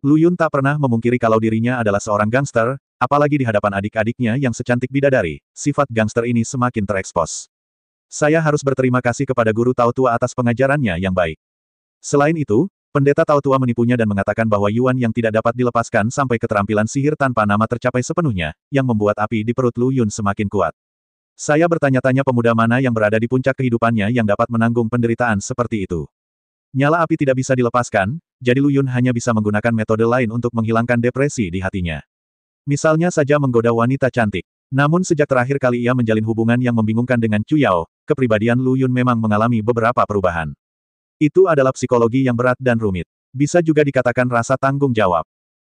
Lu Yun tak pernah memungkiri kalau dirinya adalah seorang gangster, apalagi di hadapan adik-adiknya yang secantik bidadari, sifat gangster ini semakin terekspos. Saya harus berterima kasih kepada guru Tao Tua atas pengajarannya yang baik. Selain itu, pendeta Tao Tua menipunya dan mengatakan bahwa Yuan yang tidak dapat dilepaskan sampai keterampilan sihir tanpa nama tercapai sepenuhnya, yang membuat api di perut Lu Yun semakin kuat. Saya bertanya-tanya pemuda mana yang berada di puncak kehidupannya yang dapat menanggung penderitaan seperti itu. Nyala api tidak bisa dilepaskan, jadi Lu Yun hanya bisa menggunakan metode lain untuk menghilangkan depresi di hatinya. Misalnya saja menggoda wanita cantik. Namun sejak terakhir kali ia menjalin hubungan yang membingungkan dengan Chu Yao, kepribadian Lu Yun memang mengalami beberapa perubahan. Itu adalah psikologi yang berat dan rumit. Bisa juga dikatakan rasa tanggung jawab.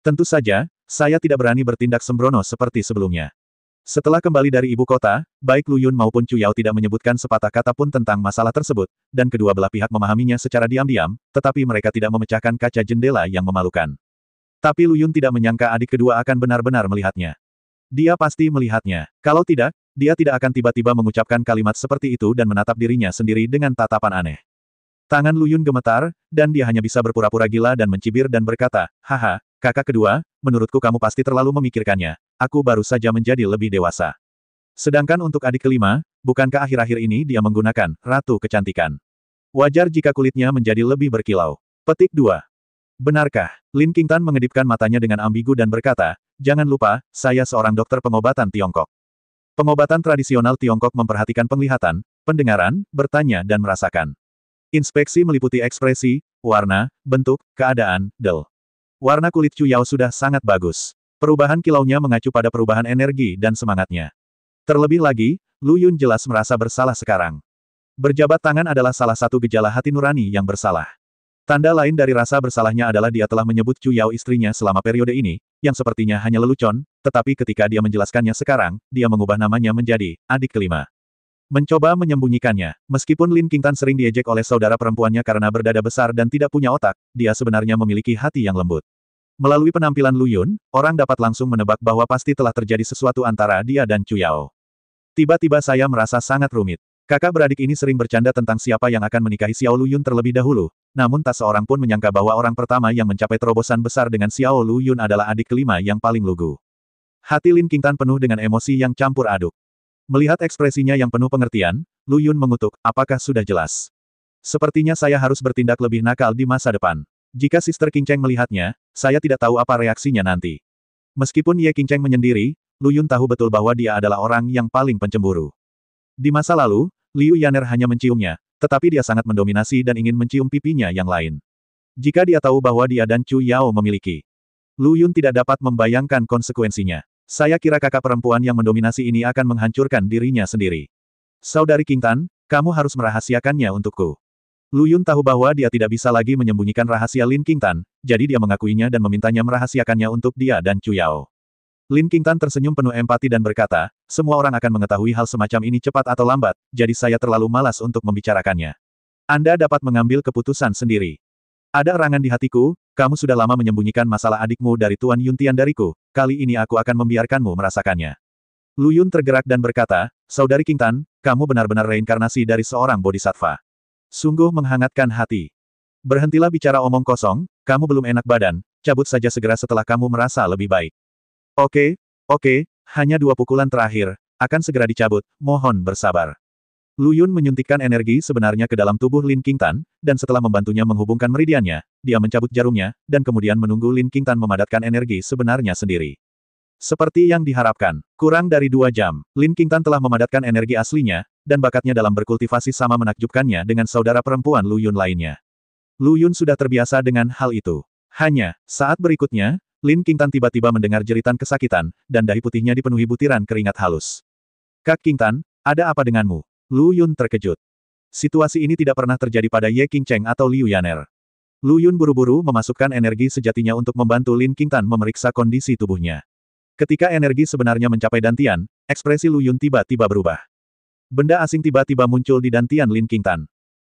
Tentu saja, saya tidak berani bertindak sembrono seperti sebelumnya. Setelah kembali dari ibu kota, baik Lu Yun maupun Chu Yao tidak menyebutkan sepatah kata pun tentang masalah tersebut, dan kedua belah pihak memahaminya secara diam-diam, tetapi mereka tidak memecahkan kaca jendela yang memalukan. Tapi Lu Yun tidak menyangka adik kedua akan benar-benar melihatnya. Dia pasti melihatnya. Kalau tidak, dia tidak akan tiba-tiba mengucapkan kalimat seperti itu dan menatap dirinya sendiri dengan tatapan aneh. Tangan Lu Yun gemetar, dan dia hanya bisa berpura-pura gila dan mencibir dan berkata, "Haha, kakak kedua, menurutku kamu pasti terlalu memikirkannya. Aku baru saja menjadi lebih dewasa." Sedangkan untuk adik kelima, bukankah akhir-akhir ini dia menggunakan Ratu Kecantikan? Wajar jika kulitnya menjadi lebih berkilau. Petik 2. Benarkah? Lin Qingtan mengedipkan matanya dengan ambigu dan berkata, "Jangan lupa, saya seorang dokter pengobatan Tiongkok. Pengobatan tradisional Tiongkok memperhatikan penglihatan, pendengaran, bertanya dan merasakan. Inspeksi meliputi ekspresi, warna, bentuk, keadaan, warna kulit Chu Yao sudah sangat bagus. Perubahan kilaunya mengacu pada perubahan energi dan semangatnya. Terlebih lagi, Lu Yun jelas merasa bersalah sekarang. Berjabat tangan adalah salah satu gejala hati nurani yang bersalah. Tanda lain dari rasa bersalahnya adalah dia telah menyebut Chu Yao istrinya selama periode ini, yang sepertinya hanya lelucon, tetapi ketika dia menjelaskannya sekarang, dia mengubah namanya menjadi adik kelima. Mencoba menyembunyikannya, meskipun Lin Qingtan sering diejek oleh saudara perempuannya karena berdada besar dan tidak punya otak, dia sebenarnya memiliki hati yang lembut. Melalui penampilan Lu Yun, orang dapat langsung menebak bahwa pasti telah terjadi sesuatu antara dia dan Chu Yao. Tiba-tiba saya merasa sangat rumit. Kakak beradik ini sering bercanda tentang siapa yang akan menikahi Xiao Lu Yun terlebih dahulu, namun tak seorang pun menyangka bahwa orang pertama yang mencapai terobosan besar dengan Xiao Lu Yun adalah adik kelima yang paling lugu. Hati Lin Qingtan penuh dengan emosi yang campur aduk. Melihat ekspresinya yang penuh pengertian, Lu Yun mengutuk, "Apakah sudah jelas? Sepertinya saya harus bertindak lebih nakal di masa depan. Jika Sister Qing Cheng melihatnya, saya tidak tahu apa reaksinya nanti." Meskipun Ye Qing Cheng menyendiri, Lu Yun tahu betul bahwa dia adalah orang yang paling pencemburu. Di masa lalu, Liu Yaner hanya menciumnya, tetapi dia sangat mendominasi dan ingin mencium pipinya yang lain. Jika dia tahu bahwa dia dan Chu Yao memiliki, Lu Yun tidak dapat membayangkan konsekuensinya. Saya kira kakak perempuan yang mendominasi ini akan menghancurkan dirinya sendiri. Saudari Qingtan, kamu harus merahasiakannya untukku. Lu Yun tahu bahwa dia tidak bisa lagi menyembunyikan rahasia Lin Qingtan, jadi dia mengakuinya dan memintanya merahasiakannya untuk dia dan Chu Yao. Lin Qingtan tersenyum penuh empati dan berkata, "Semua orang akan mengetahui hal semacam ini cepat atau lambat, jadi saya terlalu malas untuk membicarakannya. Anda dapat mengambil keputusan sendiri. Ada erangan di hatiku, kamu sudah lama menyembunyikan masalah adikmu dari Tuan Yuntian dariku, kali ini aku akan membiarkanmu merasakannya." Lu Yun tergerak dan berkata, "Saudari Qingtan, kamu benar-benar reinkarnasi dari seorang bodhisattva. Sungguh menghangatkan hati. Berhentilah bicara omong kosong, kamu belum enak badan, cabut saja segera setelah kamu merasa lebih baik." Oke, hanya 2 pukulan terakhir, akan segera dicabut, mohon bersabar." Lu Yun menyuntikkan energi sebenarnya ke dalam tubuh Lin Qingtan, dan setelah membantunya menghubungkan meridiannya, dia mencabut jarumnya, dan kemudian menunggu Lin Qingtan memadatkan energi sebenarnya sendiri. Seperti yang diharapkan, kurang dari 2 jam, Lin Qingtan telah memadatkan energi aslinya, dan bakatnya dalam berkultivasi sama menakjubkannya dengan saudara perempuan Lu Yun lainnya. Lu Yun sudah terbiasa dengan hal itu. Hanya, saat berikutnya, Lin Qingtan tiba-tiba mendengar jeritan kesakitan, dan dahi putihnya dipenuhi butiran keringat halus. "Kak Qingtan, ada apa denganmu?" Lu Yun terkejut. Situasi ini tidak pernah terjadi pada Ye Qing Cheng atau Liu Yaner. Lu Yun buru-buru memasukkan energi sejatinya untuk membantu Lin Qingtan memeriksa kondisi tubuhnya. Ketika energi sebenarnya mencapai dantian, ekspresi Lu Yun tiba-tiba berubah. Benda asing tiba-tiba muncul di dantian Lin Qingtan.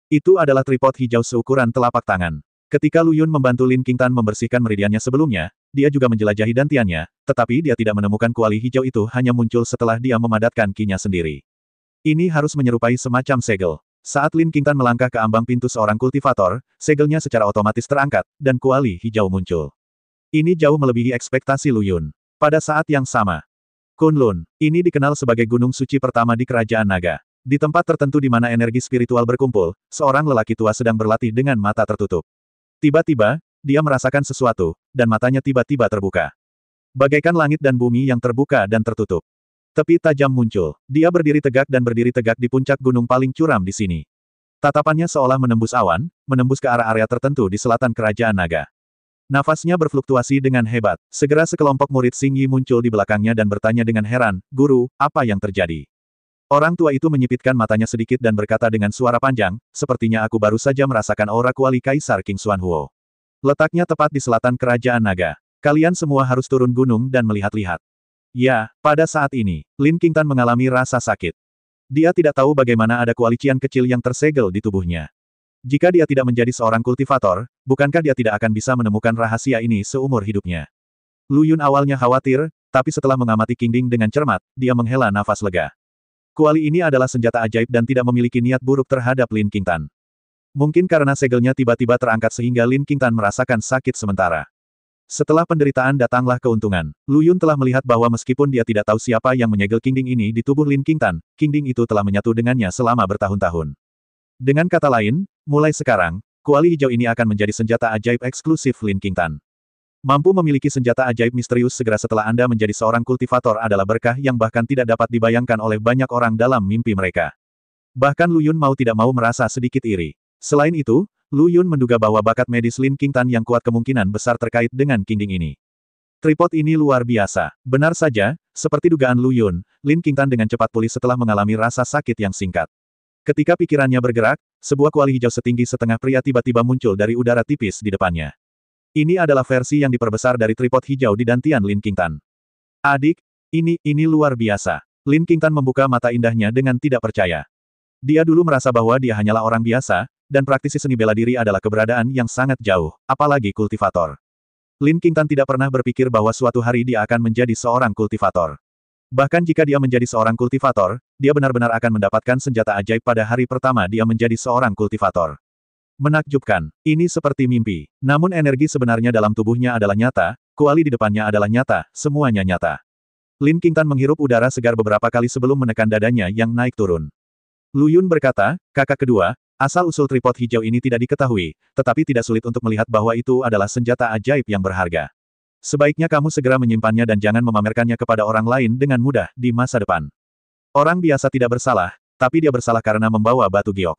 Itu adalah tripod hijau seukuran telapak tangan. Ketika Lu Yun membantu Lin Qingtan membersihkan meridiannya sebelumnya, dia juga menjelajahi dantiannya, tetapi dia tidak menemukan kuali hijau itu hanya muncul setelah dia memadatkan kinya sendiri. Ini harus menyerupai semacam segel. Saat Lin Qingtan melangkah ke ambang pintu seorang kultivator, segelnya secara otomatis terangkat, dan kuali hijau muncul. Ini jauh melebihi ekspektasi Lu Yun. Pada saat yang sama, Kunlun, ini dikenal sebagai gunung suci pertama di Kerajaan Naga. Di tempat tertentu di mana energi spiritual berkumpul, seorang lelaki tua sedang berlatih dengan mata tertutup. Tiba-tiba, dia merasakan sesuatu, dan matanya tiba-tiba terbuka. Bagaikan langit dan bumi yang terbuka dan tertutup. Tepi tajam muncul. Dia berdiri tegak dan berdiri tegak di puncak gunung paling curam di sini. Tatapannya seolah menembus awan, menembus ke arah area tertentu di selatan Kerajaan Naga. Nafasnya berfluktuasi dengan hebat. Segera sekelompok murid Xing Yi muncul di belakangnya dan bertanya dengan heran, "Guru, apa yang terjadi?" Orang tua itu menyipitkan matanya sedikit dan berkata dengan suara panjang, "Sepertinya aku baru saja merasakan aura kuali Kaisar King Xuanhuo. Letaknya tepat di selatan Kerajaan Naga. Kalian semua harus turun gunung dan melihat-lihat." Ya, pada saat ini, Lin Qingtan mengalami rasa sakit. Dia tidak tahu bagaimana ada kualician kecil yang tersegel di tubuhnya. Jika dia tidak menjadi seorang kultivator, bukankah dia tidak akan bisa menemukan rahasia ini seumur hidupnya? Lu Yun awalnya khawatir, tapi setelah mengamati Qingding dengan cermat, dia menghela nafas lega. Kuali ini adalah senjata ajaib dan tidak memiliki niat buruk terhadap Lin Qingtan. Mungkin karena segelnya tiba-tiba terangkat sehingga Lin Qingtan merasakan sakit sementara. Setelah penderitaan datanglah keuntungan. Lu Yun telah melihat bahwa meskipun dia tidak tahu siapa yang menyegel Qingding ini di tubuh Lin Qingtan, Qingding itu telah menyatu dengannya selama bertahun-tahun. Dengan kata lain, mulai sekarang, kuali hijau ini akan menjadi senjata ajaib eksklusif Lin Qingtan. Mampu memiliki senjata ajaib misterius segera setelah Anda menjadi seorang kultivator adalah berkah yang bahkan tidak dapat dibayangkan oleh banyak orang dalam mimpi mereka. Bahkan Lu Yun mau tidak mau merasa sedikit iri. Selain itu, Lu Yun menduga bahwa bakat medis Lin Qingtan yang kuat kemungkinan besar terkait dengan Qingding ini. Tripod ini luar biasa. Benar saja, seperti dugaan Lu Yun, Lin Qingtan dengan cepat pulih setelah mengalami rasa sakit yang singkat. Ketika pikirannya bergerak, sebuah kuali hijau setinggi setengah pria tiba-tiba muncul dari udara tipis di depannya. Ini adalah versi yang diperbesar dari tripod hijau di dantian Lin Qingtan. Adik, ini luar biasa. Lin Qingtan membuka mata indahnya dengan tidak percaya. Dia dulu merasa bahwa dia hanyalah orang biasa, dan praktisi seni bela diri adalah keberadaan yang sangat jauh, apalagi kultivator. Lin Qingtan tidak pernah berpikir bahwa suatu hari dia akan menjadi seorang kultivator. Bahkan jika dia menjadi seorang kultivator, dia benar-benar akan mendapatkan senjata ajaib pada hari pertama dia menjadi seorang kultivator. Menakjubkan. Ini seperti mimpi. Namun energi sebenarnya dalam tubuhnya adalah nyata, kuali di depannya adalah nyata, semuanya nyata. Lin Qingtan menghirup udara segar beberapa kali sebelum menekan dadanya yang naik turun. Lu Yun berkata, "Kakak kedua, asal-usul tripod hijau ini tidak diketahui, tetapi tidak sulit untuk melihat bahwa itu adalah senjata ajaib yang berharga. Sebaiknya kamu segera menyimpannya dan jangan memamerkannya kepada orang lain dengan mudah di masa depan. Orang biasa tidak bersalah, tapi dia bersalah karena membawa batu giok.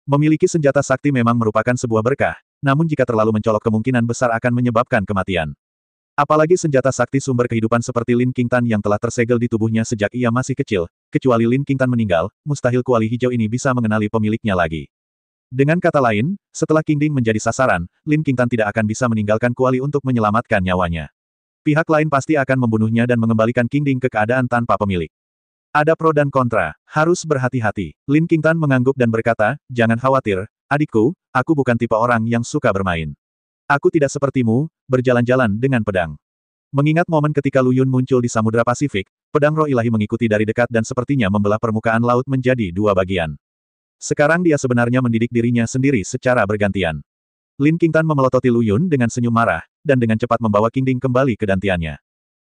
Memiliki senjata sakti memang merupakan sebuah berkah, namun jika terlalu mencolok kemungkinan besar akan menyebabkan kematian. Apalagi senjata sakti sumber kehidupan seperti Lin Qingtan yang telah tersegel di tubuhnya sejak ia masih kecil, kecuali Lin Qingtan meninggal, mustahil kuali hijau ini bisa mengenali pemiliknya lagi. Dengan kata lain, setelah Qingding menjadi sasaran, Lin Qingtan tidak akan bisa meninggalkan kuali untuk menyelamatkan nyawanya. Pihak lain pasti akan membunuhnya dan mengembalikan Qingding ke keadaan tanpa pemilik. Ada pro dan kontra, harus berhati-hati. Lin Qingtan mengangguk dan berkata, "Jangan khawatir, adikku, aku bukan tipe orang yang suka bermain. Aku tidak sepertimu, berjalan-jalan dengan pedang." Mengingat momen ketika Lu Yun muncul di Samudra Pasifik, pedang roh ilahi mengikuti dari dekat dan sepertinya membelah permukaan laut menjadi dua bagian. Sekarang dia sebenarnya mendidik dirinya sendiri secara bergantian. Lin Qingtan memelototi Lu Yun dengan senyum marah, dan dengan cepat membawa Qingding kembali ke dantiannya.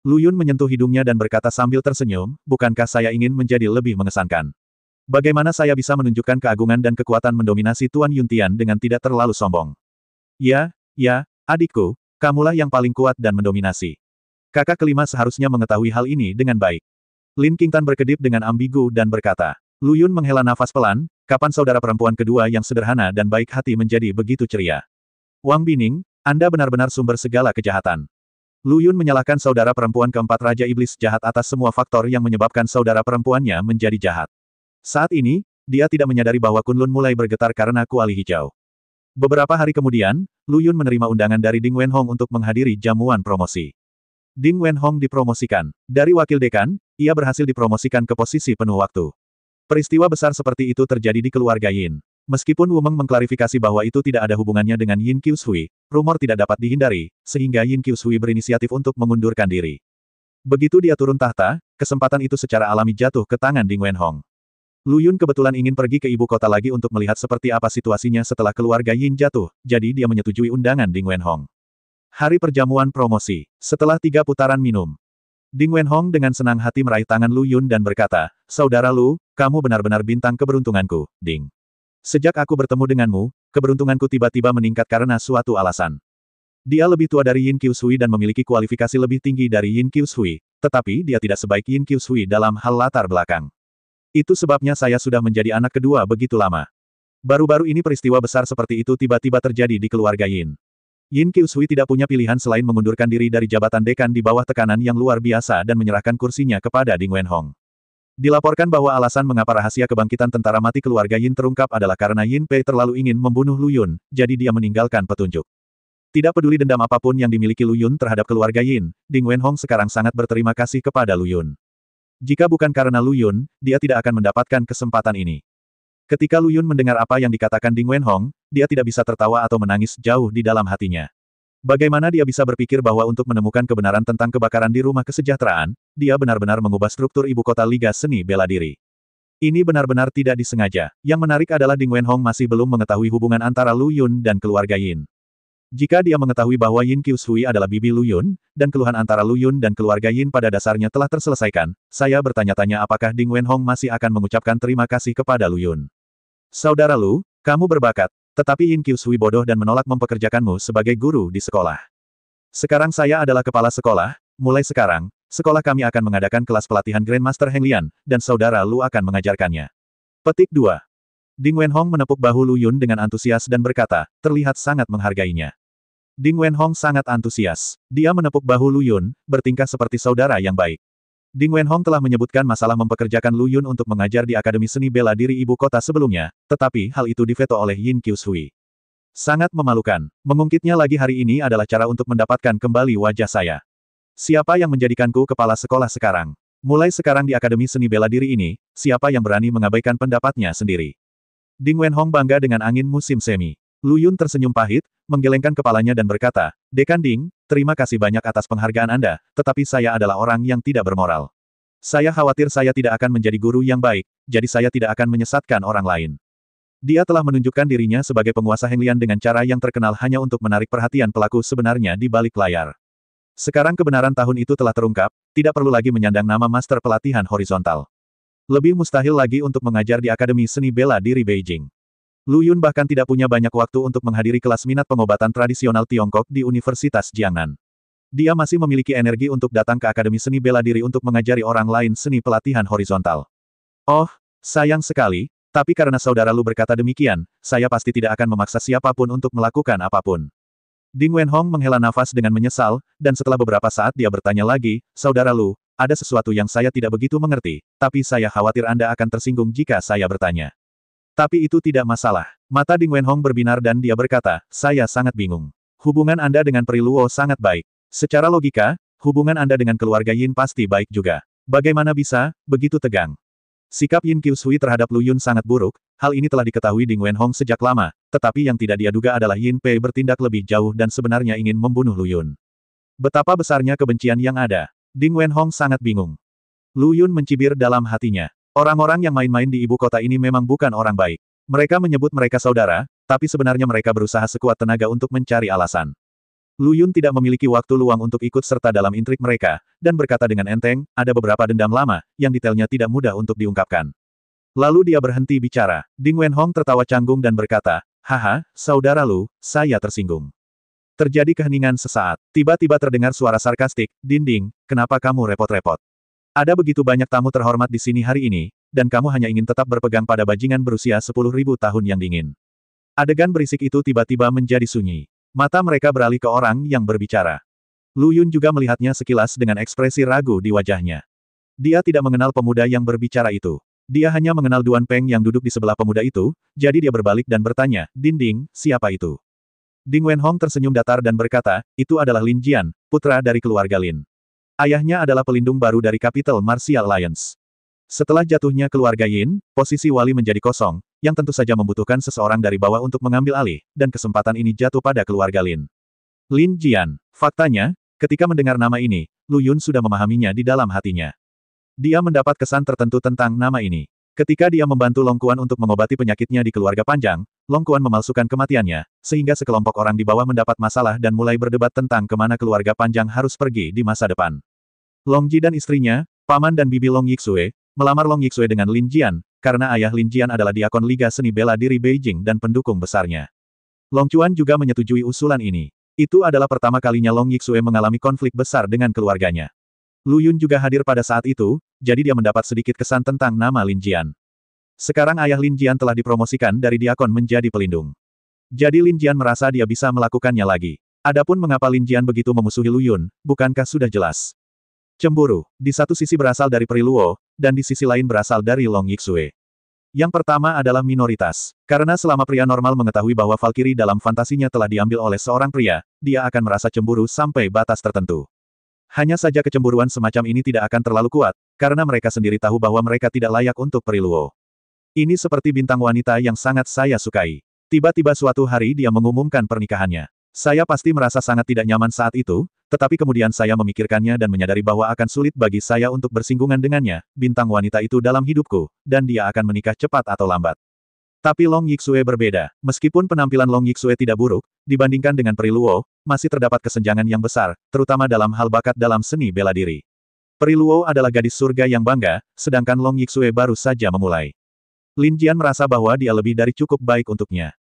Lu Yun menyentuh hidungnya dan berkata sambil tersenyum, "Bukankah saya ingin menjadi lebih mengesankan? Bagaimana saya bisa menunjukkan keagungan dan kekuatan mendominasi Tuan Yuntian dengan tidak terlalu sombong? Ya, adikku, kamulah yang paling kuat dan mendominasi. Kakak kelima seharusnya mengetahui hal ini dengan baik." Lin Qingtan berkedip dengan ambigu dan berkata. Lu Yun menghela nafas pelan, "Kapan saudara perempuan kedua yang sederhana dan baik hati menjadi begitu ceria? Wang Bining, Anda benar-benar sumber segala kejahatan." Lu Yun menyalahkan saudara perempuan keempat Raja Iblis jahat atas semua faktor yang menyebabkan saudara perempuannya menjadi jahat. Saat ini, dia tidak menyadari bahwa Kunlun mulai bergetar karena kuali hijau. Beberapa hari kemudian, Lu Yun menerima undangan dari Ding Wenhong untuk menghadiri jamuan promosi. Ding Wenhong dipromosikan. Dari wakil dekan, ia berhasil dipromosikan ke posisi penuh waktu. Peristiwa besar seperti itu terjadi di keluarga Yin. Meskipun Wu Meng mengklarifikasi bahwa itu tidak ada hubungannya dengan Yin Qiushui, rumor tidak dapat dihindari, sehingga Yin Qiushui berinisiatif untuk mengundurkan diri. Begitu dia turun tahta, kesempatan itu secara alami jatuh ke tangan Ding Wenhong. Lu Yun kebetulan ingin pergi ke ibu kota lagi untuk melihat seperti apa situasinya setelah keluarga Yin jatuh, jadi dia menyetujui undangan Ding Wenhong. Hari perjamuan promosi. Setelah 3 putaran minum, Ding Wenhong dengan senang hati meraih tangan Lu Yun dan berkata, "Saudara Lu, kamu benar-benar bintang keberuntunganku, Ding. Sejak aku bertemu denganmu, keberuntunganku tiba-tiba meningkat karena suatu alasan. Dia lebih tua dari Yin Qiushui dan memiliki kualifikasi lebih tinggi dari Yin Qiushui, tetapi dia tidak sebaik Yin Qiushui dalam hal latar belakang. Itu sebabnya saya sudah menjadi anak kedua begitu lama. Baru-baru ini peristiwa besar seperti itu tiba-tiba terjadi di keluarga Yin. Yin Qiushui tidak punya pilihan selain mengundurkan diri dari jabatan dekan di bawah tekanan yang luar biasa dan menyerahkan kursinya kepada Ding Wenhong. Dilaporkan bahwa alasan mengapa rahasia kebangkitan tentara mati keluarga Yin terungkap adalah karena Yin Pei terlalu ingin membunuh Lu Yun, jadi dia meninggalkan petunjuk. Tidak peduli dendam apapun yang dimiliki Lu Yun terhadap keluarga Yin, Ding Wenhong sekarang sangat berterima kasih kepada Lu Yun. Jika bukan karena Lu Yun, dia tidak akan mendapatkan kesempatan ini. Ketika Lu Yun mendengar apa yang dikatakan Ding Wenhong, dia tidak bisa tertawa atau menangis jauh di dalam hatinya. Bagaimana dia bisa berpikir bahwa untuk menemukan kebenaran tentang kebakaran di rumah kesejahteraan, dia benar-benar mengubah struktur ibu kota Liga Seni Bela Diri. Ini benar-benar tidak disengaja. Yang menarik adalah Ding Wenhong masih belum mengetahui hubungan antara Lu Yun dan keluarga Yin. Jika dia mengetahui bahwa Yin Qiushui adalah bibi Lu Yun, dan keluhan antara Lu Yun dan keluarga Yin pada dasarnya telah terselesaikan, saya bertanya-tanya apakah Ding Wenhong masih akan mengucapkan terima kasih kepada Lu Yun. Saudara Lu, kamu berbakat, tetapi Yin Qiushui bodoh dan menolak mempekerjakanmu sebagai guru di sekolah. Sekarang saya adalah kepala sekolah, mulai sekarang, sekolah kami akan mengadakan kelas pelatihan Grandmaster Heng Lian, dan saudara Lu akan mengajarkannya. Petik 2. Ding Wenhong menepuk bahu Lu Yun dengan antusias dan berkata, terlihat sangat menghargainya. Ding Wenhong sangat antusias. Dia menepuk bahu Lu Yun, bertingkah seperti saudara yang baik. Ding Wenhong telah menyebutkan masalah mempekerjakan Lu Yun untuk mengajar di Akademi Seni Bela Diri Ibu Kota sebelumnya, tetapi hal itu diveto oleh Yin Qiushui. Sangat memalukan. Mengungkitnya lagi hari ini adalah cara untuk mendapatkan kembali wajah saya. Siapa yang menjadikanku kepala sekolah sekarang? Mulai sekarang di Akademi Seni Bela Diri ini, siapa yang berani mengabaikan pendapatnya sendiri? Ding Wenhong bangga dengan angin musim semi. Lu Yun tersenyum pahit, menggelengkan kepalanya dan berkata, Dekan Ding, terima kasih banyak atas penghargaan Anda, tetapi saya adalah orang yang tidak bermoral. Saya khawatir saya tidak akan menjadi guru yang baik, jadi saya tidak akan menyesatkan orang lain. Dia telah menunjukkan dirinya sebagai penguasa Heng Lian dengan cara yang terkenal hanya untuk menarik perhatian pelaku sebenarnya di balik layar. Sekarang kebenaran tahun itu telah terungkap, tidak perlu lagi menyandang nama Master Pelatihan Horizontal. Lebih mustahil lagi untuk mengajar di Akademi Seni Bela Diri Beijing. Lu Yun bahkan tidak punya banyak waktu untuk menghadiri kelas minat pengobatan tradisional Tiongkok di Universitas Jiangnan. Dia masih memiliki energi untuk datang ke Akademi Seni Bela Diri untuk mengajari orang lain seni pelatihan horizontal. Oh, sayang sekali, tapi karena saudara Lu berkata demikian, saya pasti tidak akan memaksa siapapun untuk melakukan apapun. Ding Wenhong menghela nafas dengan menyesal, dan setelah beberapa saat dia bertanya lagi, Saudara Lu, ada sesuatu yang saya tidak begitu mengerti, tapi saya khawatir Anda akan tersinggung jika saya bertanya. Tapi itu tidak masalah. Mata Ding Wenhong berbinar dan dia berkata, saya sangat bingung. Hubungan Anda dengan Pri Luo sangat baik. Secara logika, hubungan Anda dengan keluarga Yin pasti baik juga. Bagaimana bisa, begitu tegang? Sikap Yin Qiushui terhadap Lu Yun sangat buruk, hal ini telah diketahui Ding Wenhong sejak lama, tetapi yang tidak dia duga adalah Yin Pei bertindak lebih jauh dan sebenarnya ingin membunuh Lu Yun. Betapa besarnya kebencian yang ada. Ding Wenhong sangat bingung. Lu Yun mencibir dalam hatinya. Orang-orang yang main-main di ibu kota ini memang bukan orang baik. Mereka menyebut mereka saudara, tapi sebenarnya mereka berusaha sekuat tenaga untuk mencari alasan. Lu Yun tidak memiliki waktu luang untuk ikut serta dalam intrik mereka, dan berkata dengan enteng, ada beberapa dendam lama, yang detailnya tidak mudah untuk diungkapkan. Lalu dia berhenti bicara. Ding Wenhong tertawa canggung dan berkata, haha, saudara Lu, saya tersinggung. Terjadi keheningan sesaat. Tiba-tiba terdengar suara sarkastik, Dinding, kenapa kamu repot-repot? Ada begitu banyak tamu terhormat di sini hari ini, dan kamu hanya ingin tetap berpegang pada bajingan berusia 10.000 tahun yang dingin. Adegan berisik itu tiba-tiba menjadi sunyi. Mata mereka beralih ke orang yang berbicara. Lu Yun juga melihatnya sekilas dengan ekspresi ragu di wajahnya. Dia tidak mengenal pemuda yang berbicara itu. Dia hanya mengenal Duan Peng yang duduk di sebelah pemuda itu, jadi dia berbalik dan bertanya, Dinding, siapa itu? Ding Wenhong tersenyum datar dan berkata, itu adalah Lin Jian, putra dari keluarga Lin. Ayahnya adalah pelindung baru dari Capital Martial Alliance. Setelah jatuhnya keluarga Yin, posisi wali menjadi kosong, yang tentu saja membutuhkan seseorang dari bawah untuk mengambil alih, dan kesempatan ini jatuh pada keluarga Lin. Lin Jian. Faktanya, ketika mendengar nama ini, Lu Yun sudah memahaminya di dalam hatinya. Dia mendapat kesan tertentu tentang nama ini. Ketika dia membantu Long Quan untuk mengobati penyakitnya di keluarga panjang, Long Quan memalsukan kematiannya, sehingga sekelompok orang di bawah mendapat masalah dan mulai berdebat tentang kemana keluarga panjang harus pergi di masa depan. Long Ji dan istrinya, paman dan bibi Long Yixue, melamar Long Yixue dengan Lin Jian, karena ayah Lin Jian adalah diakon Liga Seni Bela Diri Beijing dan pendukung besarnya. Long Chuan juga menyetujui usulan ini. Itu adalah pertama kalinya Long Yixue mengalami konflik besar dengan keluarganya. Lu Yun juga hadir pada saat itu, jadi dia mendapat sedikit kesan tentang nama Lin Jian. Sekarang ayah Lin Jian telah dipromosikan dari diakon menjadi pelindung. Jadi Lin Jian merasa dia bisa melakukannya lagi. Adapun mengapa Lin Jian begitu memusuhi Lu Yun, bukankah sudah jelas? Cemburu, di satu sisi berasal dari Pri Luo, dan di sisi lain berasal dari Long Yixue. Yang pertama adalah minoritas. Karena selama pria normal mengetahui bahwa Valkyrie dalam fantasinya telah diambil oleh seorang pria, dia akan merasa cemburu sampai batas tertentu. Hanya saja kecemburuan semacam ini tidak akan terlalu kuat, karena mereka sendiri tahu bahwa mereka tidak layak untuk Pri Luo. Ini seperti bintang wanita yang sangat saya sukai. Tiba-tiba suatu hari dia mengumumkan pernikahannya. Saya pasti merasa sangat tidak nyaman saat itu, tetapi kemudian saya memikirkannya dan menyadari bahwa akan sulit bagi saya untuk bersinggungan dengannya, bintang wanita itu dalam hidupku, dan dia akan menikah cepat atau lambat. Tapi Long Yixue berbeda. Meskipun penampilan Long Yixue tidak buruk, dibandingkan dengan Pri Luo, masih terdapat kesenjangan yang besar, terutama dalam hal bakat dalam seni bela diri. Pri Luo adalah gadis surga yang bangga, sedangkan Long Yixue baru saja memulai. Lin Jian merasa bahwa dia lebih dari cukup baik untuknya.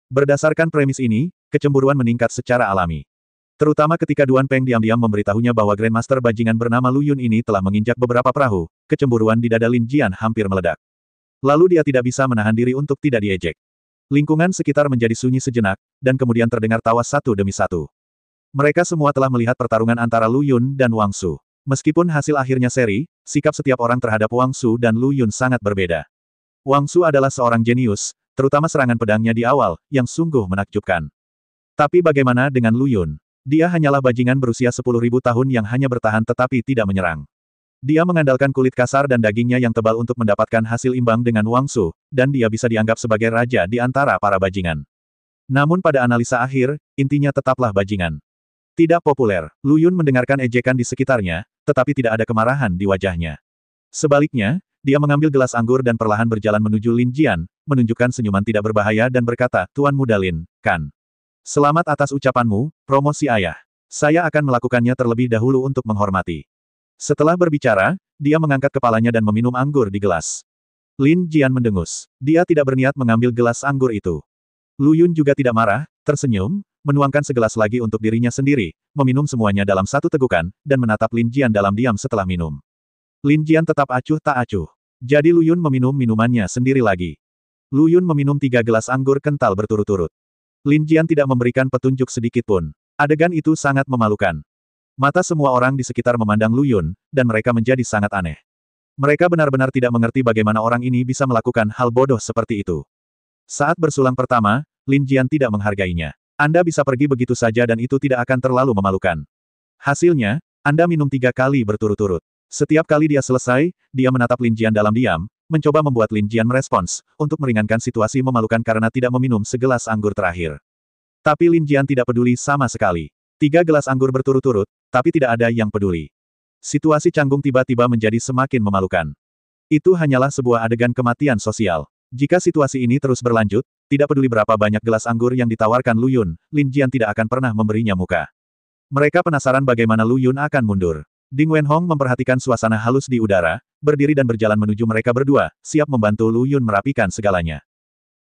Berdasarkan premis ini, kecemburuan meningkat secara alami. Terutama ketika Duan Peng diam-diam memberitahunya bahwa Grandmaster bajingan bernama Lu Yun ini telah menginjak beberapa perahu, kecemburuan di dada Lin Jian hampir meledak. Lalu dia tidak bisa menahan diri untuk tidak diejek. Lingkungan sekitar menjadi sunyi sejenak, dan kemudian terdengar tawa satu demi satu. Mereka semua telah melihat pertarungan antara Lu Yun dan Wang Su. Meskipun hasil akhirnya seri, sikap setiap orang terhadap Wang Su dan Lu Yun sangat berbeda. Wang Su adalah seorang jenius, terutama serangan pedangnya di awal, yang sungguh menakjubkan. Tapi bagaimana dengan Lu Yun? Dia hanyalah bajingan berusia 10.000 tahun yang hanya bertahan tetapi tidak menyerang. Dia mengandalkan kulit kasar dan dagingnya yang tebal untuk mendapatkan hasil imbang dengan Wang Su, dan dia bisa dianggap sebagai raja di antara para bajingan. Namun pada analisa akhir, intinya tetaplah bajingan. Tidak populer, Lu Yun mendengarkan ejekan di sekitarnya, tetapi tidak ada kemarahan di wajahnya. Sebaliknya, dia mengambil gelas anggur dan perlahan berjalan menuju Lin Jian, menunjukkan senyuman tidak berbahaya dan berkata, Tuan Muda Lin, kan? Selamat atas ucapanmu, promosi ayah. Saya akan melakukannya terlebih dahulu untuk menghormati. Setelah berbicara, dia mengangkat kepalanya dan meminum anggur di gelas. Lin Jian mendengus. Dia tidak berniat mengambil gelas anggur itu. Lu Yun juga tidak marah, tersenyum, menuangkan segelas lagi untuk dirinya sendiri, meminum semuanya dalam satu tegukan, dan menatap Lin Jian dalam diam setelah minum. Lin Jian tetap acuh tak acuh. Jadi Lu Yun meminum minumannya sendiri lagi. Lu Yun meminum 3 gelas anggur kental berturut-turut. Lin Jian tidak memberikan petunjuk sedikit pun. Adegan itu sangat memalukan. Mata semua orang di sekitar memandang Lu Yun, dan mereka menjadi sangat aneh. Mereka benar-benar tidak mengerti bagaimana orang ini bisa melakukan hal bodoh seperti itu. Saat bersulang pertama, Lin Jian tidak menghargainya. Anda bisa pergi begitu saja dan itu tidak akan terlalu memalukan. Hasilnya, Anda minum 3 kali berturut-turut. Setiap kali dia selesai, dia menatap Lin Jian dalam diam, mencoba membuat Lin Jian merespons, untuk meringankan situasi memalukan karena tidak meminum segelas anggur terakhir. Tapi Lin Jian tidak peduli sama sekali. 3 gelas anggur berturut-turut, tapi tidak ada yang peduli. Situasi canggung tiba-tiba menjadi semakin memalukan. Itu hanyalah sebuah adegan kematian sosial. Jika situasi ini terus berlanjut, tidak peduli berapa banyak gelas anggur yang ditawarkan Lu Yun, Lin Jian tidak akan pernah memberinya muka. Mereka penasaran bagaimana Lu Yun akan mundur. Ding Wenhong memperhatikan suasana halus di udara, berdiri dan berjalan menuju mereka berdua, siap membantu Lu Yun merapikan segalanya.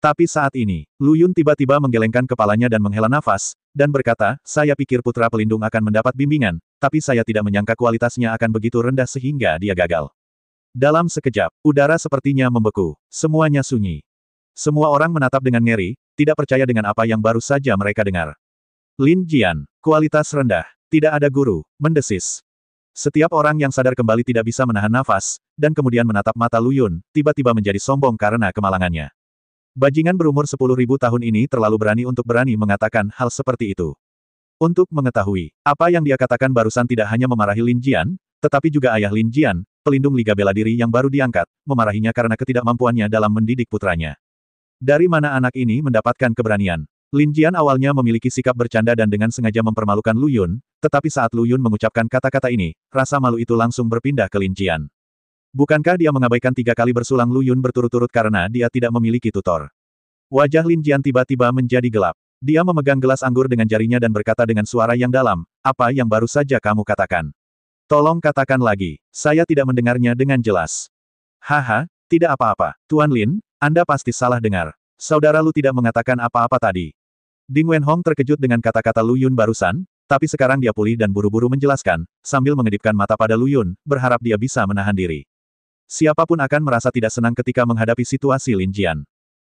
Tapi saat ini, Lu Yun tiba-tiba menggelengkan kepalanya dan menghela nafas, dan berkata, saya pikir putra pelindung akan mendapat bimbingan, tapi saya tidak menyangka kualitasnya akan begitu rendah sehingga dia gagal. Dalam sekejap, udara sepertinya membeku. Semuanya sunyi. Semua orang menatap dengan ngeri, tidak percaya dengan apa yang baru saja mereka dengar. Lin Jian, kualitas rendah, tidak ada guru, mendesis. Setiap orang yang sadar kembali tidak bisa menahan nafas, dan kemudian menatap mata Lu Yun, tiba-tiba menjadi sombong karena kemalangannya. Bajingan berumur 10.000 tahun ini terlalu berani mengatakan hal seperti itu. Untuk mengetahui, apa yang dia katakan barusan tidak hanya memarahi Lin Jian, tetapi juga ayah Lin Jian, pelindung Liga Bela Diri yang baru diangkat, memarahinya karena ketidakmampuannya dalam mendidik putranya. Dari mana anak ini mendapatkan keberanian? Lin Jian awalnya memiliki sikap bercanda dan dengan sengaja mempermalukan Lu Yun, tetapi saat Lu Yun mengucapkan kata-kata ini, rasa malu itu langsung berpindah ke Lin Jian. Bukankah dia mengabaikan 3 kali bersulang Lu Yun berturut-turut karena dia tidak memiliki tutor? Wajah Lin Jian tiba-tiba menjadi gelap. Dia memegang gelas anggur dengan jarinya dan berkata dengan suara yang dalam, apa yang baru saja kamu katakan? Tolong katakan lagi, saya tidak mendengarnya dengan jelas. Haha, tidak apa-apa, Tuan Lin, Anda pasti salah dengar. Saudara Lu tidak mengatakan apa-apa tadi. Ding Wenhong terkejut dengan kata-kata Lu Yun barusan, tapi sekarang dia pulih dan buru-buru menjelaskan, sambil mengedipkan mata pada Lu Yun, berharap dia bisa menahan diri. Siapapun akan merasa tidak senang ketika menghadapi situasi Lin Jian.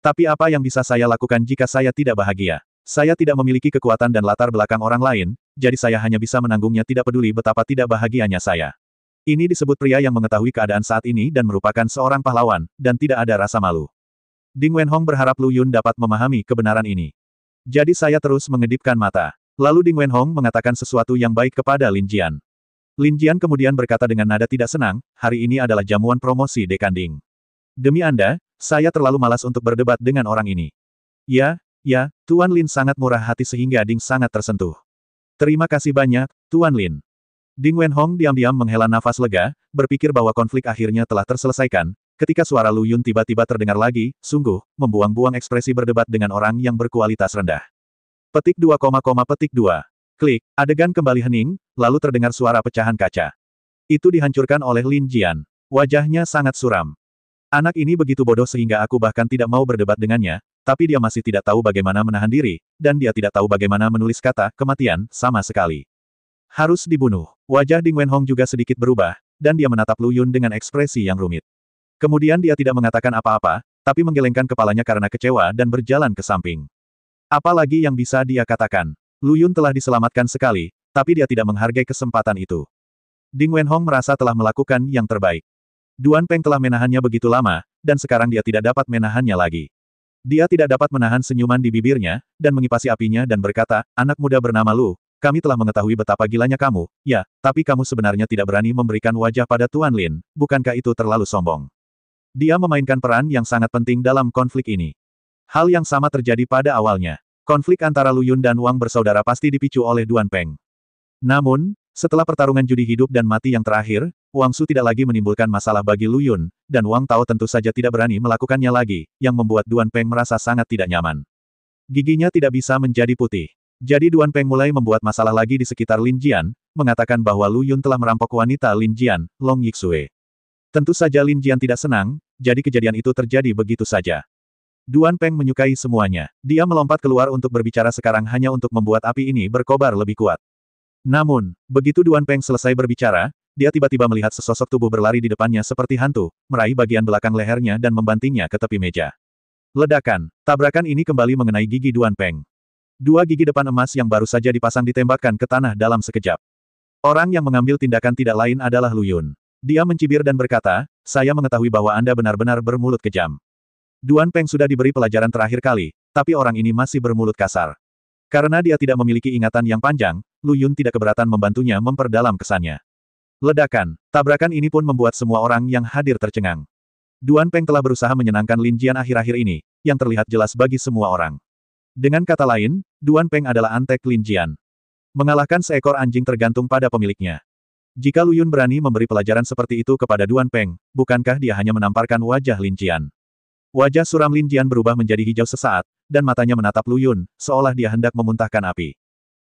Tapi apa yang bisa saya lakukan jika saya tidak bahagia? Saya tidak memiliki kekuatan dan latar belakang orang lain, jadi saya hanya bisa menanggungnya tidak peduli betapa tidak bahagianya saya. Ini disebut pria yang mengetahui keadaan saat ini dan merupakan seorang pahlawan, dan tidak ada rasa malu. Ding Wenhong berharap Lu Yun dapat memahami kebenaran ini. Jadi saya terus mengedipkan mata. Lalu Ding Wenhong mengatakan sesuatu yang baik kepada Lin Jian. Lin Jian kemudian berkata dengan nada tidak senang, hari ini adalah jamuan promosi Dekan Ding. Demi Anda, saya terlalu malas untuk berdebat dengan orang ini. Ya, Tuan Lin sangat murah hati sehingga Ding sangat tersentuh. Terima kasih banyak, Tuan Lin. Ding Wenhong diam-diam menghela nafas lega, berpikir bahwa konflik akhirnya telah terselesaikan, ketika suara Lu Yun tiba-tiba terdengar lagi, sungguh, membuang-buang ekspresi berdebat dengan orang yang berkualitas rendah. Petik 2, petik 2. Klik, adegan kembali hening, lalu terdengar suara pecahan kaca. Itu dihancurkan oleh Lin Jian. Wajahnya sangat suram. Anak ini begitu bodoh sehingga aku bahkan tidak mau berdebat dengannya, tapi dia masih tidak tahu bagaimana menahan diri, dan dia tidak tahu bagaimana menulis kata kematian sama sekali. Harus dibunuh. Wajah Ding Wenhong juga sedikit berubah, dan dia menatap Lu Yun dengan ekspresi yang rumit. Kemudian dia tidak mengatakan apa-apa, tapi menggelengkan kepalanya karena kecewa dan berjalan ke samping. Apalagi yang bisa dia katakan? Lu Yun telah diselamatkan sekali, tapi dia tidak menghargai kesempatan itu. Ding Wenhong merasa telah melakukan yang terbaik. Duan Peng telah menahannya begitu lama, dan sekarang dia tidak dapat menahannya lagi. Dia tidak dapat menahan senyuman di bibirnya, dan mengipasi apinya dan berkata, anak muda bernama Lu, kami telah mengetahui betapa gilanya kamu, ya, tapi kamu sebenarnya tidak berani memberikan wajah pada Tuan Lin, bukankah itu terlalu sombong? Dia memainkan peran yang sangat penting dalam konflik ini. Hal yang sama terjadi pada awalnya. Konflik antara Lu Yun dan Wang bersaudara pasti dipicu oleh Duan Peng. Namun, setelah pertarungan judi hidup dan mati yang terakhir, Wang Su tidak lagi menimbulkan masalah bagi Lu Yun, dan Wang Tao tentu saja tidak berani melakukannya lagi, yang membuat Duan Peng merasa sangat tidak nyaman. Giginya tidak bisa menjadi putih. Jadi Duan Peng mulai membuat masalah lagi di sekitar Lin Jian, mengatakan bahwa Lu Yun telah merampok wanita Lin Jian, Long Yixue. Tentu saja Lin Jian tidak senang, jadi kejadian itu terjadi begitu saja. Duan Peng menyukai semuanya. Dia melompat keluar untuk berbicara sekarang hanya untuk membuat api ini berkobar lebih kuat. Namun, begitu Duan Peng selesai berbicara, dia tiba-tiba melihat sesosok tubuh berlari di depannya seperti hantu, meraih bagian belakang lehernya dan membantingnya ke tepi meja. Ledakan. Tabrakan ini kembali mengenai gigi Duan Peng. 2 gigi depan emas yang baru saja dipasang ditembakkan ke tanah dalam sekejap. Orang yang mengambil tindakan tidak lain adalah Lu Yun. Dia mencibir dan berkata, saya mengetahui bahwa Anda benar-benar bermulut kejam. Duan Peng sudah diberi pelajaran terakhir kali, tapi orang ini masih bermulut kasar. Karena dia tidak memiliki ingatan yang panjang, Lu Yun tidak keberatan membantunya memperdalam kesannya. Ledakan. Tabrakan ini pun membuat semua orang yang hadir tercengang. Duan Peng telah berusaha menyenangkan Lin Jian akhir-akhir ini, yang terlihat jelas bagi semua orang. Dengan kata lain, Duan Peng adalah antek Lin Jian. Mengalahkan seekor anjing tergantung pada pemiliknya. Jika Lu Yun berani memberi pelajaran seperti itu kepada Duan Peng, bukankah dia hanya menamparkan wajah Lin Jian? Wajah suram Lin Jian berubah menjadi hijau sesaat, dan matanya menatap Lu Yun, seolah dia hendak memuntahkan api.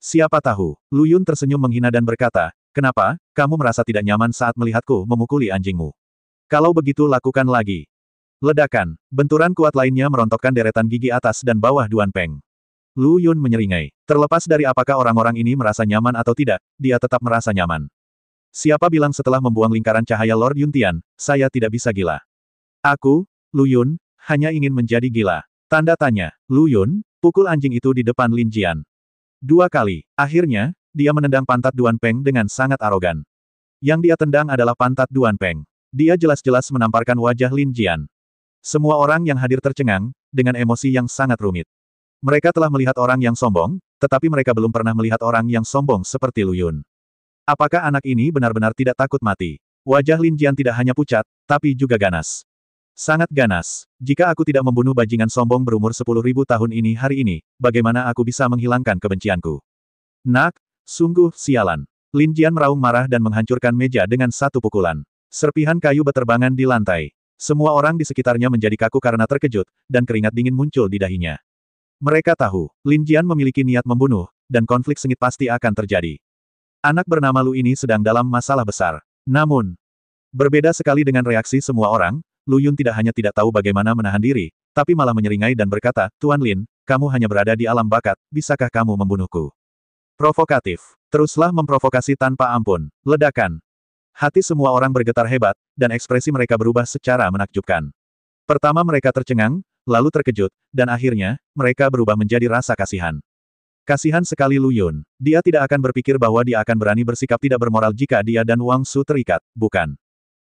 Siapa tahu, Lu Yun tersenyum menghina dan berkata, kenapa, kamu merasa tidak nyaman saat melihatku memukuli anjingmu? Kalau begitu lakukan lagi. Ledakan. Benturan kuat lainnya merontokkan deretan gigi atas dan bawah Duan Peng. Lu Yun menyeringai. Terlepas dari apakah orang-orang ini merasa nyaman atau tidak, dia tetap merasa nyaman. Siapa bilang setelah membuang lingkaran cahaya Lord Yuntian, saya tidak bisa gila? Aku, Lu Yun, hanya ingin menjadi gila. Tanda tanya. Lu Yun, pukul anjing itu di depan Lin Jian. 2 kali. Akhirnya, dia menendang pantat Duan Peng dengan sangat arogan. Yang dia tendang adalah pantat Duan Peng. Dia jelas-jelas menamparkan wajah Lin Jian. Semua orang yang hadir tercengang, dengan emosi yang sangat rumit. Mereka telah melihat orang yang sombong, tetapi mereka belum pernah melihat orang yang sombong seperti Lu Yun. Apakah anak ini benar-benar tidak takut mati? Wajah Lin Jian tidak hanya pucat, tapi juga ganas. Sangat ganas. Jika aku tidak membunuh bajingan sombong berumur 10.000 tahun ini hari ini, bagaimana aku bisa menghilangkan kebencianku? Nak, sungguh sialan. Lin Jian meraung marah dan menghancurkan meja dengan satu pukulan. Serpihan kayu beterbangan di lantai. Semua orang di sekitarnya menjadi kaku karena terkejut, dan keringat dingin muncul di dahinya. Mereka tahu, Lin Jian memiliki niat membunuh, dan konflik sengit pasti akan terjadi. Anak bernama Lu ini sedang dalam masalah besar. Namun, berbeda sekali dengan reaksi semua orang, Lu Yun tidak hanya tidak tahu bagaimana menahan diri, tapi malah menyeringai dan berkata, Tuan Lin, kamu hanya berada di alam bakat, bisakah kamu membunuhku? Provokatif. Teruslah memprovokasi tanpa ampun. Ledakan. Hati semua orang bergetar hebat, dan ekspresi mereka berubah secara menakjubkan. Pertama mereka tercengang, lalu terkejut, dan akhirnya, mereka berubah menjadi rasa kasihan. Kasihan sekali Lu Yun. Dia tidak akan berpikir bahwa dia akan berani bersikap tidak bermoral jika dia dan Wang Su terikat, bukan?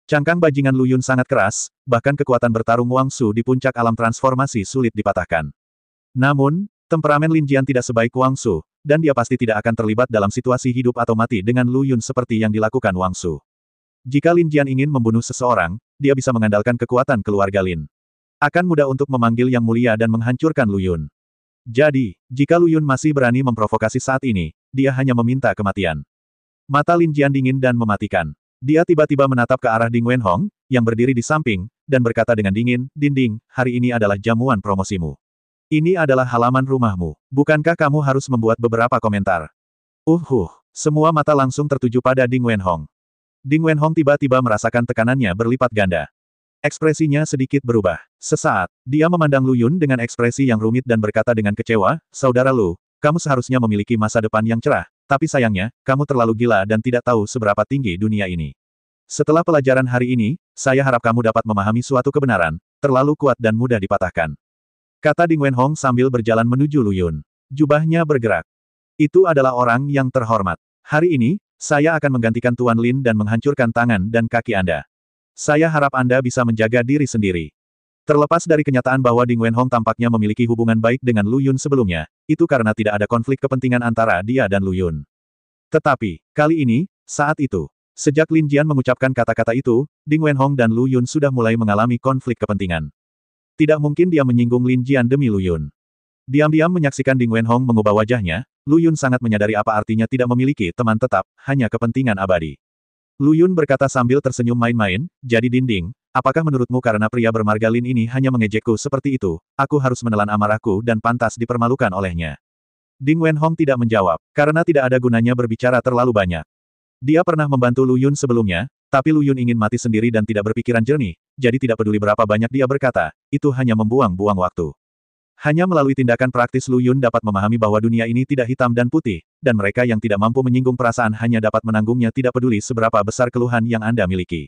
Cangkang bajingan Lu Yun sangat keras, bahkan kekuatan bertarung Wang Su di puncak alam transformasi sulit dipatahkan. Namun, temperamen Lin Jian tidak sebaik Wang Su, dan dia pasti tidak akan terlibat dalam situasi hidup atau mati dengan Lu Yun seperti yang dilakukan Wang Su. Jika Lin Jian ingin membunuh seseorang, dia bisa mengandalkan kekuatan keluarga Lin. Akan mudah untuk memanggil Yang Mulia dan menghancurkan Lu Yun. Jadi, jika Lu Yun masih berani memprovokasi saat ini, dia hanya meminta kematian. Mata Lin Jian dingin dan mematikan. Dia tiba-tiba menatap ke arah Ding Wenhong, yang berdiri di samping, dan berkata dengan dingin, Dinding, hari ini adalah jamuan promosimu. Ini adalah halaman rumahmu. Bukankah kamu harus membuat beberapa komentar? Semua mata langsung tertuju pada Ding Wenhong. Ding Wenhong tiba-tiba merasakan tekanannya berlipat ganda. Ekspresinya sedikit berubah. Sesaat, dia memandang Lu Yun dengan ekspresi yang rumit dan berkata dengan kecewa, Saudara Lu, kamu seharusnya memiliki masa depan yang cerah, tapi sayangnya, kamu terlalu gila dan tidak tahu seberapa tinggi dunia ini. Setelah pelajaran hari ini, saya harap kamu dapat memahami suatu kebenaran, terlalu kuat dan mudah dipatahkan. Kata Ding Wenhong sambil berjalan menuju Lu Yun. Jubahnya bergerak. Itu adalah orang yang terhormat. Hari ini, saya akan menggantikan Tuan Lin dan menghancurkan tangan dan kaki Anda. Saya harap Anda bisa menjaga diri sendiri. Terlepas dari kenyataan bahwa Ding Wenhong tampaknya memiliki hubungan baik dengan Lu Yun sebelumnya, itu karena tidak ada konflik kepentingan antara dia dan Lu Yun. Tetapi, kali ini, saat itu, sejak Lin Jian mengucapkan kata-kata itu, Ding Wenhong dan Lu Yun sudah mulai mengalami konflik kepentingan. Tidak mungkin dia menyinggung Lin Jian demi Lu Yun. Diam-diam menyaksikan Ding Wenhong mengubah wajahnya, Lu Yun sangat menyadari apa artinya tidak memiliki teman tetap, hanya kepentingan abadi. Lu Yun berkata sambil tersenyum main-main, jadi Dinding, apakah menurutmu karena pria bermargalin ini hanya mengejekku seperti itu, aku harus menelan amarahku dan pantas dipermalukan olehnya? Ding Wenhong tidak menjawab, karena tidak ada gunanya berbicara terlalu banyak. Dia pernah membantu Lu Yun sebelumnya, tapi Lu Yun ingin mati sendiri dan tidak berpikiran jernih, jadi tidak peduli berapa banyak dia berkata, itu hanya membuang-buang waktu. Hanya melalui tindakan praktis Lu Yun dapat memahami bahwa dunia ini tidak hitam dan putih, dan mereka yang tidak mampu menyinggung perasaan hanya dapat menanggungnya tidak peduli seberapa besar keluhan yang Anda miliki.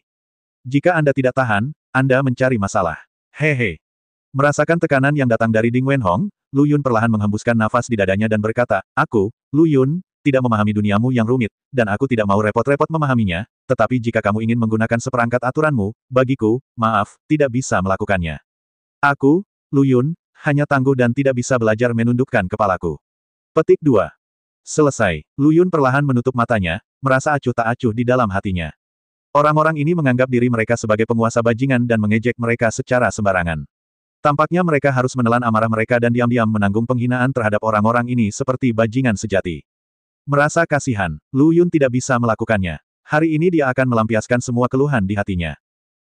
Jika Anda tidak tahan, Anda mencari masalah. Hehe. Merasakan tekanan yang datang dari Ding Wenhong, Lu Yun perlahan menghembuskan nafas di dadanya dan berkata, aku, Lu Yun, tidak memahami duniamu yang rumit, dan aku tidak mau repot-repot memahaminya, tetapi jika kamu ingin menggunakan seperangkat aturanmu, bagiku, maaf, tidak bisa melakukannya. Aku, Lu Yun, hanya tangguh dan tidak bisa belajar menundukkan kepalaku. Petik 2. Selesai. Lu Yun perlahan menutup matanya, merasa acuh tak acuh di dalam hatinya. Orang-orang ini menganggap diri mereka sebagai penguasa bajingan dan mengejek mereka secara sembarangan. Tampaknya mereka harus menelan amarah mereka dan diam-diam menanggung penghinaan terhadap orang-orang ini seperti bajingan sejati. Merasa kasihan, Lu Yun tidak bisa melakukannya. Hari ini dia akan melampiaskan semua keluhan di hatinya.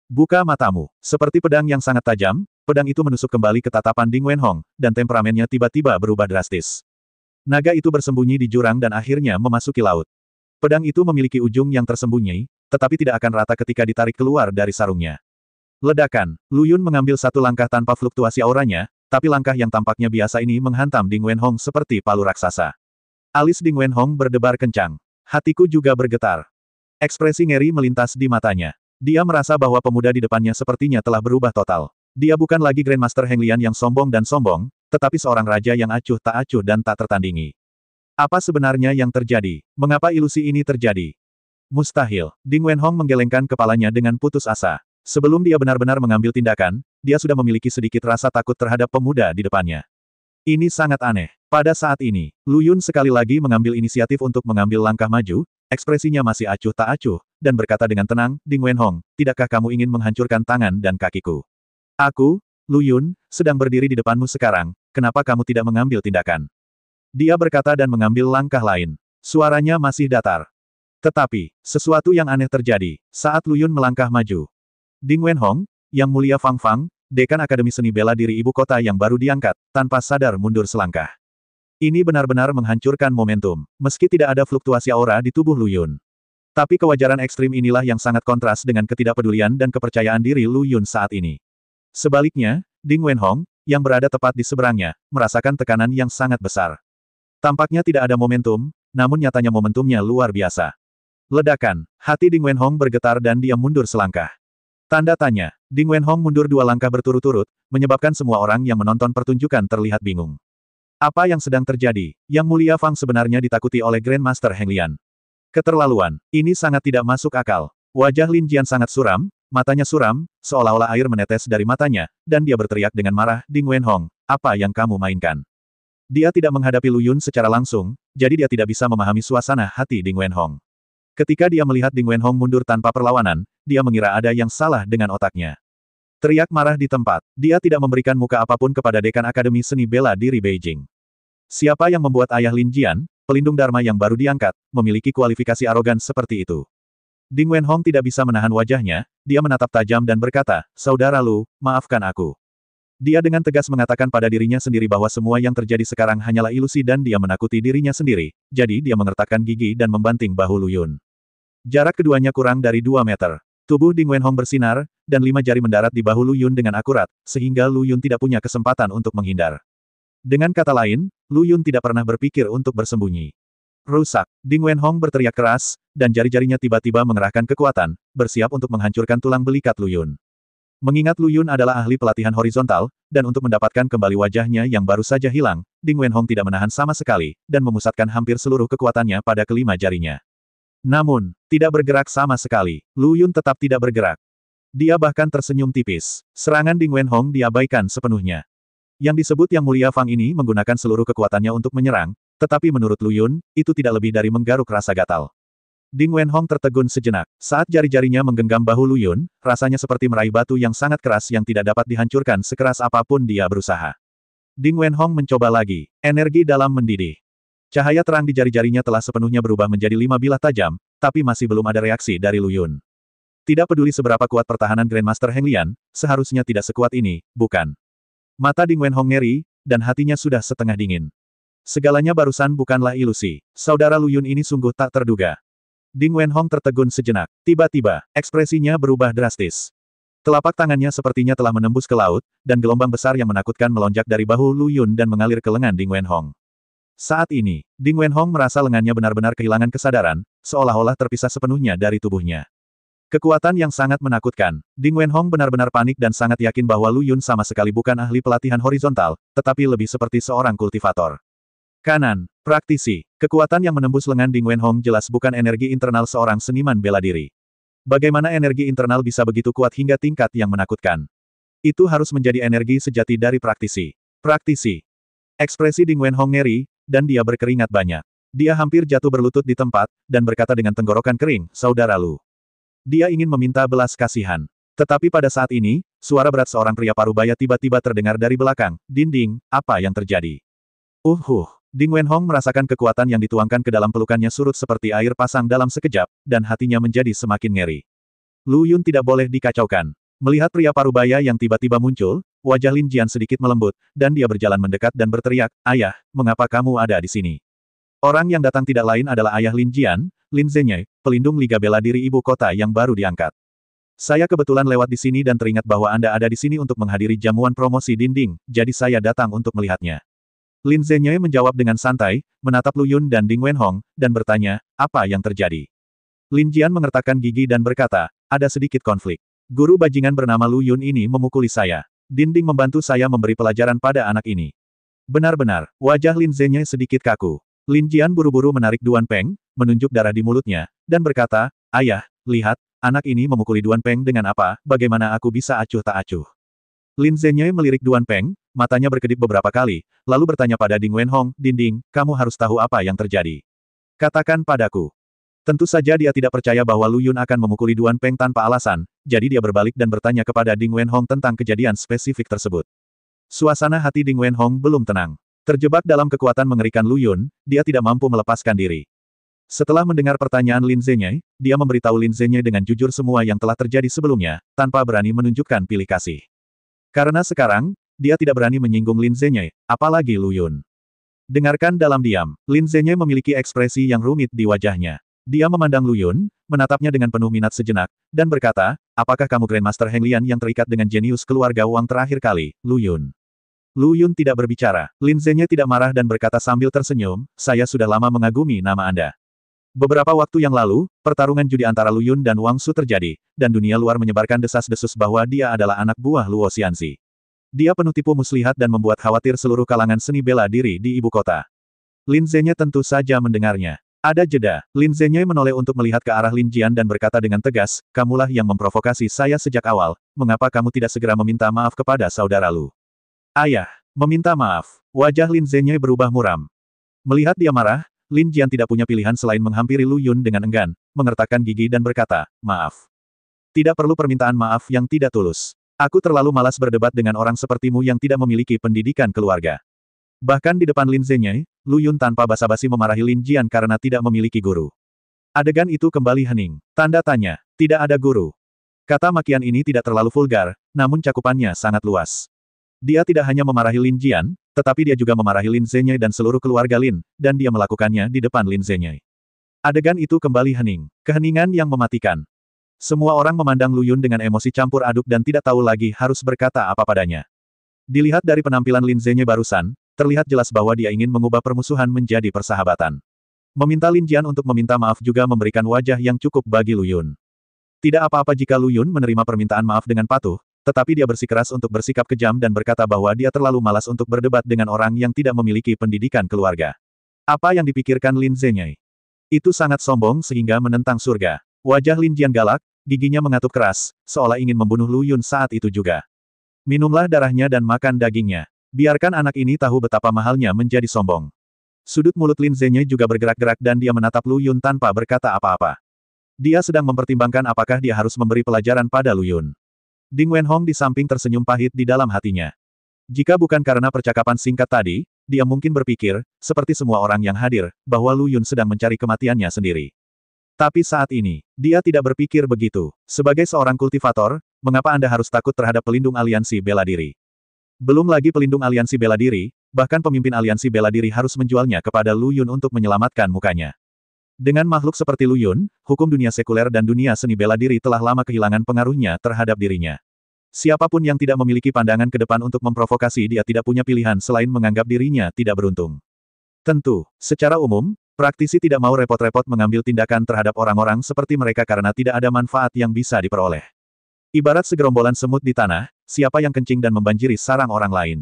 Buka matamu. Seperti pedang yang sangat tajam, pedang itu menusuk kembali ke tatapan Ding Wenhong, dan temperamennya tiba-tiba berubah drastis. Naga itu bersembunyi di jurang dan akhirnya memasuki laut. Pedang itu memiliki ujung yang tersembunyi, tetapi tidak akan rata ketika ditarik keluar dari sarungnya. Ledakan. Lu Yun mengambil satu langkah tanpa fluktuasi auranya, tapi langkah yang tampaknya biasa ini menghantam Ding Wenhong seperti palu raksasa. Alis Ding Wenhong berdebar kencang. Hatiku juga bergetar. Ekspresi ngeri melintas di matanya. Dia merasa bahwa pemuda di depannya sepertinya telah berubah total. Dia bukan lagi Grandmaster Heng Lian yang sombong dan sombong, tetapi seorang raja yang acuh tak acuh dan tak tertandingi. Apa sebenarnya yang terjadi? Mengapa ilusi ini terjadi? Mustahil. Ding Wenhong menggelengkan kepalanya dengan putus asa. Sebelum dia benar-benar mengambil tindakan, dia sudah memiliki sedikit rasa takut terhadap pemuda di depannya. Ini sangat aneh. Pada saat ini, Lu Yun sekali lagi mengambil inisiatif untuk mengambil langkah maju, ekspresinya masih acuh tak acuh, dan berkata dengan tenang, Ding Wenhong, tidakkah kamu ingin menghancurkan tangan dan kakiku? Aku, Lu Yun, sedang berdiri di depanmu sekarang, kenapa kamu tidak mengambil tindakan? Dia berkata dan mengambil langkah lain. Suaranya masih datar. Tetapi, sesuatu yang aneh terjadi, saat Lu Yun melangkah maju. Ding Wenhong, Yang Mulia Fang Fang, Dekan Akademi Seni Bela Diri Ibu Kota yang baru diangkat, tanpa sadar mundur selangkah. Ini benar-benar menghancurkan momentum, meski tidak ada fluktuasi aura di tubuh Lu Yun. Tapi kewajaran ekstrim inilah yang sangat kontras dengan ketidakpedulian dan kepercayaan diri Lu Yun saat ini. Sebaliknya, Ding Wenhong, yang berada tepat di seberangnya, merasakan tekanan yang sangat besar. Tampaknya tidak ada momentum, namun nyatanya momentumnya luar biasa. Ledakan, hati Ding Wenhong bergetar dan dia mundur selangkah. Tanda tanya, Ding Wenhong mundur 2 langkah berturut-turut, menyebabkan semua orang yang menonton pertunjukan terlihat bingung. Apa yang sedang terjadi? Yang Mulia Fang sebenarnya ditakuti oleh Grandmaster Heng Lian. Keterlaluan, ini sangat tidak masuk akal. Wajah Lin Jian sangat suram, matanya suram, seolah-olah air menetes dari matanya, dan dia berteriak dengan marah, Ding Wenhong, apa yang kamu mainkan? Dia tidak menghadapi Lu Yun secara langsung, jadi dia tidak bisa memahami suasana hati Ding Wenhong. Ketika dia melihat Ding Wenhong mundur tanpa perlawanan, dia mengira ada yang salah dengan otaknya. Teriak marah di tempat, dia tidak memberikan muka apapun kepada Dekan Akademi Seni Bela Diri Beijing. Siapa yang membuat ayah Lin Jian, pelindung Dharma yang baru diangkat, memiliki kualifikasi arogan seperti itu? Ding Wenhong tidak bisa menahan wajahnya, dia menatap tajam dan berkata, Saudara Lu, maafkan aku. Dia dengan tegas mengatakan pada dirinya sendiri bahwa semua yang terjadi sekarang hanyalah ilusi dan dia menakuti dirinya sendiri, jadi dia mengertakkan gigi dan membanting bahu Lu Yun. Jarak keduanya kurang dari 2 meter. Tubuh Ding Wenhong bersinar, dan 5 jari mendarat di bahu Lu Yun dengan akurat, sehingga Lu Yun tidak punya kesempatan untuk menghindar. Dengan kata lain, Lu Yun tidak pernah berpikir untuk bersembunyi. Rusak, Ding Wenhong berteriak keras, dan jari-jarinya tiba-tiba mengerahkan kekuatan, bersiap untuk menghancurkan tulang belikat Lu Yun. Mengingat Lu Yun adalah ahli pelatihan horizontal, dan untuk mendapatkan kembali wajahnya yang baru saja hilang, Ding Wenhong tidak menahan sama sekali, dan memusatkan hampir seluruh kekuatannya pada kelima jarinya. Namun, tidak bergerak sama sekali, Lu Yun tetap tidak bergerak. Dia bahkan tersenyum tipis. Serangan Ding Wenhong diabaikan sepenuhnya. Yang disebut Yang Mulia Fang ini menggunakan seluruh kekuatannya untuk menyerang, tetapi menurut Lu Yun, itu tidak lebih dari menggaruk rasa gatal. Ding Wenhong tertegun sejenak. Saat jari-jarinya menggenggam bahu Lu Yun, rasanya seperti meraih batu yang sangat keras yang tidak dapat dihancurkan sekeras apapun dia berusaha. Ding Wenhong mencoba lagi. Energi dalam mendidih. Cahaya terang di jari-jarinya telah sepenuhnya berubah menjadi 5 bilah tajam, tapi masih belum ada reaksi dari Lu Yun. Tidak peduli seberapa kuat pertahanan Grandmaster Heng Lian, seharusnya tidak sekuat ini, bukan? Mata Ding Wenhong ngeri, dan hatinya sudah setengah dingin. Segalanya barusan bukanlah ilusi. Saudara Lu Yun ini sungguh tak terduga. Ding Wenhong tertegun sejenak. Tiba-tiba, ekspresinya berubah drastis. Telapak tangannya sepertinya telah menembus ke laut, dan gelombang besar yang menakutkan melonjak dari bahu Lu Yun dan mengalir ke lengan Ding Wenhong. Saat ini, Ding Wenhong merasa lengannya benar-benar kehilangan kesadaran, seolah-olah terpisah sepenuhnya dari tubuhnya. Kekuatan yang sangat menakutkan. Ding Wenhong benar-benar panik dan sangat yakin bahwa Lu Yun sama sekali bukan ahli pelatihan horizontal, tetapi lebih seperti seorang kultivator. Kanan, praktisi. Kekuatan yang menembus lengan Ding Wenhong jelas bukan energi internal seorang seniman bela diri. Bagaimana energi internal bisa begitu kuat hingga tingkat yang menakutkan? Itu harus menjadi energi sejati dari praktisi. Praktisi. Ekspresi Ding Wenhong ngeri, dan dia berkeringat banyak. Dia hampir jatuh berlutut di tempat, dan berkata dengan tenggorokan kering, Saudara Lu. Dia ingin meminta belas kasihan. Tetapi pada saat ini, suara berat seorang pria parubaya tiba-tiba terdengar dari belakang. Dinding, apa yang terjadi? Ding Wenhong merasakan kekuatan yang dituangkan ke dalam pelukannya surut seperti air pasang dalam sekejap, dan hatinya menjadi semakin ngeri. Lu Yun tidak boleh dikacaukan. Melihat pria parubaya yang tiba-tiba muncul, wajah Lin Jian sedikit melembut, dan dia berjalan mendekat dan berteriak, Ayah, mengapa kamu ada di sini? Orang yang datang tidak lain adalah ayah Lin Jian, Lin Zhenye, pelindung Liga Bela Diri Ibu Kota yang baru diangkat. Saya kebetulan lewat di sini dan teringat bahwa Anda ada di sini untuk menghadiri jamuan promosi dinding, jadi saya datang untuk melihatnya. Lin Zhenye menjawab dengan santai, menatap Lu Yun dan Ding Wenhong, dan bertanya, apa yang terjadi? Lin Jian mengertakkan gigi dan berkata, ada sedikit konflik. Guru bajingan bernama Lu Yun ini memukuli saya. Dinding membantu saya memberi pelajaran pada anak ini. Benar-benar, wajah Lin Zhenye sedikit kaku. Lin Jian buru-buru menarik Duan Peng, menunjuk darah di mulutnya, dan berkata, Ayah, lihat, anak ini memukuli Duan Peng dengan apa, bagaimana aku bisa acuh tak acuh. Lin Zhenye melirik Duan Peng, matanya berkedip beberapa kali, lalu bertanya pada Ding Wenhong, Dinding, kamu harus tahu apa yang terjadi. Katakan padaku. Tentu saja dia tidak percaya bahwa Lu Yun akan memukuli Duan Peng tanpa alasan, jadi dia berbalik dan bertanya kepada Ding Wenhong tentang kejadian spesifik tersebut. Suasana hati Ding Wenhong belum tenang. Terjebak dalam kekuatan mengerikan Lu Yun, dia tidak mampu melepaskan diri. Setelah mendengar pertanyaan Lin Zhenyi, dia memberitahu Lin Zhenyi dengan jujur semua yang telah terjadi sebelumnya, tanpa berani menunjukkan pilih kasih. Karena sekarang, dia tidak berani menyinggung Lin Zhenyi, apalagi Lu Yun. Dengarkan dalam diam, Lin Zhenyi memiliki ekspresi yang rumit di wajahnya. Dia memandang Lu Yun, menatapnya dengan penuh minat sejenak, dan berkata, apakah kamu Grandmaster Heng Lian yang terikat dengan jenius keluarga Wang terakhir kali, Lu Yun? Lu Yun tidak berbicara. Lin Zhenyi tidak marah dan berkata sambil tersenyum, saya sudah lama mengagumi nama Anda. Beberapa waktu yang lalu, pertarungan judi antara Lu Yun dan Wang Su terjadi, dan dunia luar menyebarkan desas-desus bahwa dia adalah anak buah Luo Xianzi. Dia penuh tipu muslihat dan membuat khawatir seluruh kalangan seni bela diri di ibu kota. Lin Zhenyi tentu saja mendengarnya. Ada jeda. Lin Zhenyi menoleh untuk melihat ke arah Lin Jian dan berkata dengan tegas, kamulah yang memprovokasi saya sejak awal, mengapa kamu tidak segera meminta maaf kepada saudara Lu? Ayah, meminta maaf. Wajah Lin Zhenyi berubah muram. Melihat dia marah, Lin Jian tidak punya pilihan selain menghampiri Lu Yun dengan enggan, mengertakkan gigi dan berkata, maaf. Tidak perlu permintaan maaf yang tidak tulus. Aku terlalu malas berdebat dengan orang sepertimu yang tidak memiliki pendidikan keluarga. Bahkan di depan Lin Zhenyi, Lu Yun tanpa basa-basi memarahi Lin Jian karena tidak memiliki guru. Adegan itu kembali hening. Tanda tanya, tidak ada guru. Kata makian ini tidak terlalu vulgar, namun cakupannya sangat luas. Dia tidak hanya memarahi Lin Jian, tetapi dia juga memarahi Lin Zhenyi dan seluruh keluarga Lin, dan dia melakukannya di depan Lin Zhenyi. Adegan itu kembali hening. Keheningan yang mematikan. Semua orang memandang Lu Yun dengan emosi campur aduk dan tidak tahu lagi harus berkata apa padanya. Dilihat dari penampilan Lin Zhenyi barusan, terlihat jelas bahwa dia ingin mengubah permusuhan menjadi persahabatan. Meminta Lin Jian untuk meminta maaf juga memberikan wajah yang cukup bagi Lu Yun. Tidak apa-apa jika Lu Yun menerima permintaan maaf dengan patuh, tetapi dia bersikeras untuk bersikap kejam dan berkata bahwa dia terlalu malas untuk berdebat dengan orang yang tidak memiliki pendidikan keluarga. Apa yang dipikirkan Lin Zhenyi? Itu sangat sombong sehingga menentang surga. Wajah Lin Jian galak, giginya mengatup keras, seolah ingin membunuh Lu Yun saat itu juga. Minumlah darahnya dan makan dagingnya. Biarkan anak ini tahu betapa mahalnya menjadi sombong. Sudut mulut Lin Zhenyi juga bergerak-gerak dan dia menatap Lu Yun tanpa berkata apa-apa. Dia sedang mempertimbangkan apakah dia harus memberi pelajaran pada Lu Yun. Ding Wenhong di samping tersenyum pahit di dalam hatinya. Jika bukan karena percakapan singkat tadi, dia mungkin berpikir, seperti semua orang yang hadir, bahwa Lu Yun sedang mencari kematiannya sendiri. Tapi saat ini, dia tidak berpikir begitu. Sebagai seorang kultivator, mengapa Anda harus takut terhadap pelindung aliansi bela diri? Belum lagi pelindung aliansi bela diri, bahkan pemimpin aliansi bela diri harus menjualnya kepada Lu Yun untuk menyelamatkan mukanya. Dengan makhluk seperti Lu Yun, hukum dunia sekuler dan dunia seni bela diri telah lama kehilangan pengaruhnya terhadap dirinya. Siapapun yang tidak memiliki pandangan ke depan untuk memprovokasi dia tidak punya pilihan selain menganggap dirinya tidak beruntung. Tentu, secara umum, praktisi tidak mau repot-repot mengambil tindakan terhadap orang-orang seperti mereka karena tidak ada manfaat yang bisa diperoleh. Ibarat segerombolan semut di tanah, siapa yang kencing dan membanjiri sarang orang lain.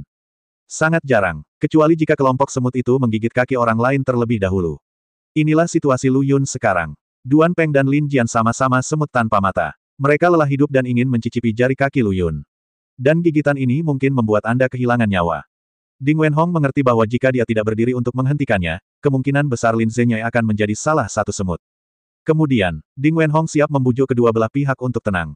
Sangat jarang, kecuali jika kelompok semut itu menggigit kaki orang lain terlebih dahulu. Inilah situasi Lu Yun sekarang. Duan Peng dan Lin Jian sama-sama semut tanpa mata. Mereka lelah hidup dan ingin mencicipi jari kaki Lu Yun. Dan gigitan ini mungkin membuat Anda kehilangan nyawa. Ding Wenhong mengerti bahwa jika dia tidak berdiri untuk menghentikannya, kemungkinan besar Lin Zhenyi akan menjadi salah satu semut. Kemudian, Ding Wenhong siap membujuk kedua belah pihak untuk tenang.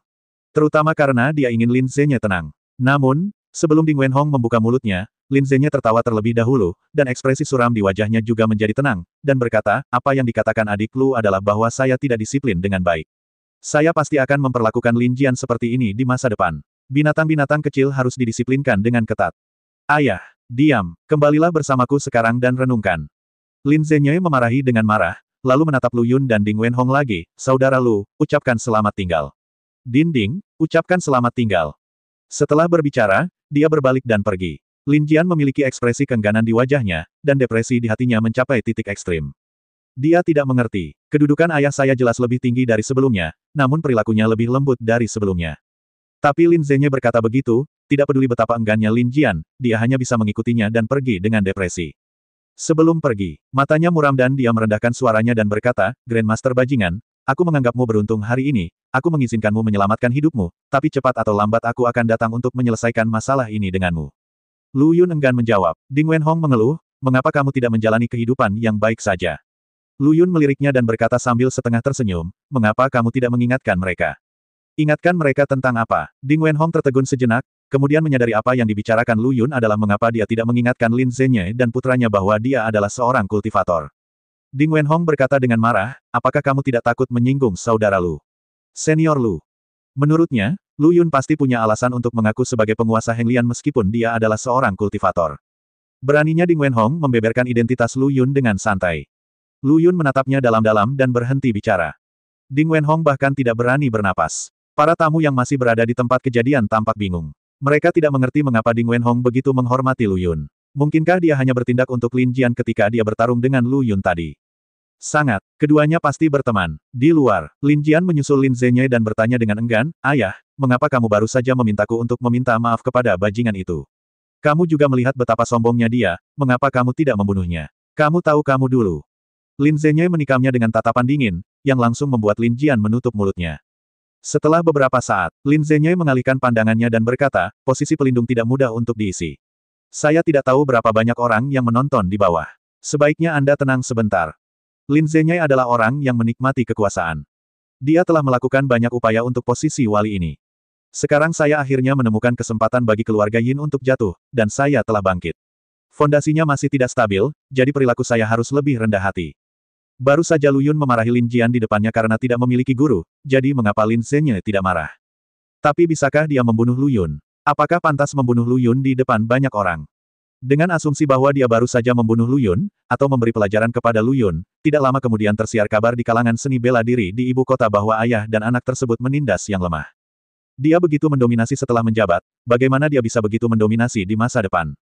Terutama karena dia ingin Lin Zhenyi tenang. Namun, sebelum Ding Wenhong membuka mulutnya, Lin Zhenyi tertawa terlebih dahulu, dan ekspresi suram di wajahnya juga menjadi tenang, dan berkata, apa yang dikatakan adik Lu adalah bahwa saya tidak disiplin dengan baik. Saya pasti akan memperlakukan Lin Jian seperti ini di masa depan. Binatang-binatang kecil harus didisiplinkan dengan ketat. Ayah, diam, kembalilah bersamaku sekarang dan renungkan. Lin Zhenyi memarahi dengan marah, lalu menatap Lu Yun dan Ding Wenhong lagi, saudara Lu, ucapkan selamat tinggal. Dinding, ucapkan selamat tinggal. Setelah berbicara, dia berbalik dan pergi. Lin Jian memiliki ekspresi keengganan di wajahnya, dan depresi di hatinya mencapai titik ekstrim. Dia tidak mengerti. Kedudukan ayah saya jelas lebih tinggi dari sebelumnya, namun perilakunya lebih lembut dari sebelumnya. Tapi Lin Zhenyi berkata begitu, tidak peduli betapa enggannya Lin Jian, dia hanya bisa mengikutinya dan pergi dengan depresi. Sebelum pergi, matanya muram dan dia merendahkan suaranya dan berkata, Grandmaster Bajingan, aku menganggapmu beruntung hari ini, aku mengizinkanmu menyelamatkan hidupmu, tapi cepat atau lambat aku akan datang untuk menyelesaikan masalah ini denganmu. Lu Yun enggan menjawab. Ding Wenhong mengeluh, mengapa kamu tidak menjalani kehidupan yang baik saja? Lu Yun meliriknya dan berkata sambil setengah tersenyum, mengapa kamu tidak mengingatkan mereka? Ingatkan mereka tentang apa? Ding Wenhong tertegun sejenak, kemudian menyadari apa yang dibicarakan Lu Yun adalah mengapa dia tidak mengingatkan Lin Zhenyi dan putranya bahwa dia adalah seorang kultivator. Ding Wenhong berkata dengan marah, apakah kamu tidak takut menyinggung saudara Lu? Senior Lu. Menurutnya, Lu Yun pasti punya alasan untuk mengaku sebagai penguasa Henglian meskipun dia adalah seorang kultivator. Beraninya Ding Wenhong membeberkan identitas Lu Yun dengan santai. Lu Yun menatapnya dalam-dalam dan berhenti bicara. Ding Wenhong bahkan tidak berani bernapas. Para tamu yang masih berada di tempat kejadian tampak bingung. Mereka tidak mengerti mengapa Ding Wenhong begitu menghormati Lu Yun. Mungkinkah dia hanya bertindak untuk Lin Jian ketika dia bertarung dengan Lu Yun tadi? Sangat. Keduanya pasti berteman. Di luar, Lin Jian menyusul Lin Zhenye dan bertanya dengan enggan, Ayah, mengapa kamu baru saja memintaku untuk meminta maaf kepada bajingan itu? Kamu juga melihat betapa sombongnya dia, mengapa kamu tidak membunuhnya? Kamu tahu kamu dulu. Lin Zhenye menikamnya dengan tatapan dingin, yang langsung membuat Lin Jian menutup mulutnya. Setelah beberapa saat, Lin Zhenye mengalihkan pandangannya dan berkata, posisi pelindung tidak mudah untuk diisi. Saya tidak tahu berapa banyak orang yang menonton di bawah. Sebaiknya Anda tenang sebentar. Lin Zhenye adalah orang yang menikmati kekuasaan. Dia telah melakukan banyak upaya untuk posisi wali ini. Sekarang saya akhirnya menemukan kesempatan bagi keluarga Yin untuk jatuh, dan saya telah bangkit. Fondasinya masih tidak stabil, jadi perilaku saya harus lebih rendah hati. Baru saja Lu Yun memarahi Lin Jian di depannya karena tidak memiliki guru, jadi mengapa Lin Zhenye tidak marah? Tapi bisakah dia membunuh Lu Yun? Apakah pantas membunuh Lu Yun di depan banyak orang? Dengan asumsi bahwa dia baru saja membunuh Lu Yun, atau memberi pelajaran kepada Lu Yun, tidak lama kemudian tersiar kabar di kalangan seni bela diri di ibu kota bahwa ayah dan anak tersebut menindas yang lemah. Dia begitu mendominasi setelah menjabat, bagaimana dia bisa begitu mendominasi di masa depan?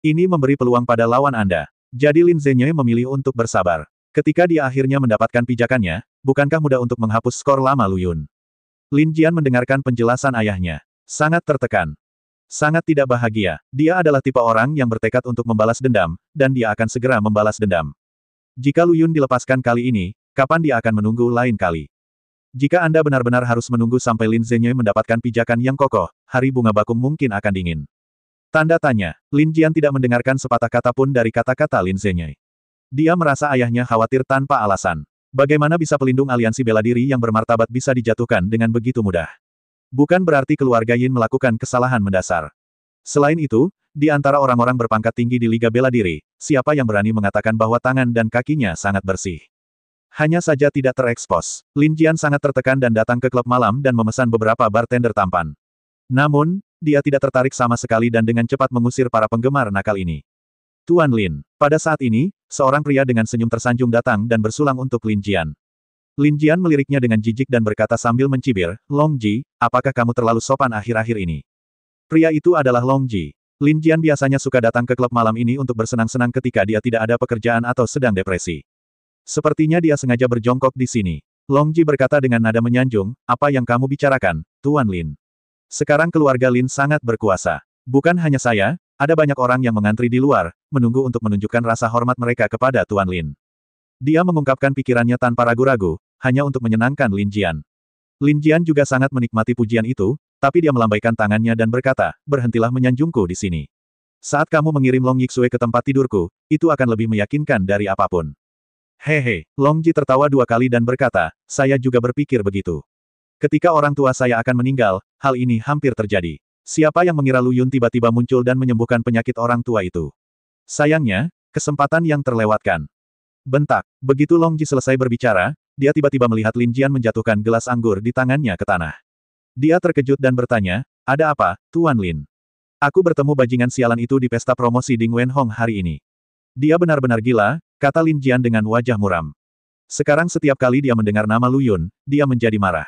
Ini memberi peluang pada lawan Anda. Jadi Lin Zhenye memilih untuk bersabar. Ketika dia akhirnya mendapatkan pijakannya, bukankah mudah untuk menghapus skor lama Lu Yun? Lin Jian mendengarkan penjelasan ayahnya. Sangat tertekan. Sangat tidak bahagia. Dia adalah tipe orang yang bertekad untuk membalas dendam, dan dia akan segera membalas dendam. Jika Lu Yun dilepaskan kali ini, kapan dia akan menunggu lain kali? Jika Anda benar-benar harus menunggu sampai Lin Zhenye mendapatkan pijakan yang kokoh, hari bunga bakung mungkin akan dingin. Tanda tanya. Lin Jian tidak mendengarkan sepatah kata pun dari kata-kata Lin Zhenye. Dia merasa ayahnya khawatir tanpa alasan. Bagaimana bisa pelindung aliansi bela diri yang bermartabat bisa dijatuhkan dengan begitu mudah? Bukan berarti keluarga Yin melakukan kesalahan mendasar. Selain itu, di antara orang-orang berpangkat tinggi di Liga Bela Diri, siapa yang berani mengatakan bahwa tangan dan kakinya sangat bersih? Hanya saja tidak terekspos. Lin Jian sangat tertekan dan datang ke klub malam dan memesan beberapa bartender tampan. Namun, dia tidak tertarik sama sekali dan dengan cepat mengusir para penggemar nakal ini. Tuan Lin. Pada saat ini, seorang pria dengan senyum tersanjung datang dan bersulang untuk Lin Jian. Lin Jian meliriknya dengan jijik dan berkata sambil mencibir, Long Ji, apakah kamu terlalu sopan akhir-akhir ini? Pria itu adalah Long Ji. Lin Jian biasanya suka datang ke klub malam ini untuk bersenang-senang ketika dia tidak ada pekerjaan atau sedang depresi. Sepertinya dia sengaja berjongkok di sini. Long Ji berkata dengan nada menyanjung, apa yang kamu bicarakan, Tuan Lin? Sekarang keluarga Lin sangat berkuasa. Bukan hanya saya, ada banyak orang yang mengantri di luar, menunggu untuk menunjukkan rasa hormat mereka kepada Tuan Lin. Dia mengungkapkan pikirannya tanpa ragu-ragu, hanya untuk menyenangkan Lin Jian. Lin Jian juga sangat menikmati pujian itu, tapi dia melambaikan tangannya dan berkata, berhentilah menyanjungku di sini. Saat kamu mengirim Long Yixue ke tempat tidurku, itu akan lebih meyakinkan dari apapun. Hehe, Long Ji tertawa 2 kali dan berkata, saya juga berpikir begitu. Ketika orang tua saya akan meninggal, hal ini hampir terjadi. Siapa yang mengira Lu Yun tiba-tiba muncul dan menyembuhkan penyakit orang tua itu? Sayangnya, kesempatan yang terlewatkan. Bentak. Begitu Long Ji selesai berbicara, dia tiba-tiba melihat Lin Jian menjatuhkan gelas anggur di tangannya ke tanah. Dia terkejut dan bertanya, ada apa, Tuan Lin? Aku bertemu bajingan sialan itu di pesta promosi Ding Wenhong hari ini. Dia benar-benar gila, kata Lin Jian dengan wajah muram. Sekarang setiap kali dia mendengar nama Lu Yun, dia menjadi marah.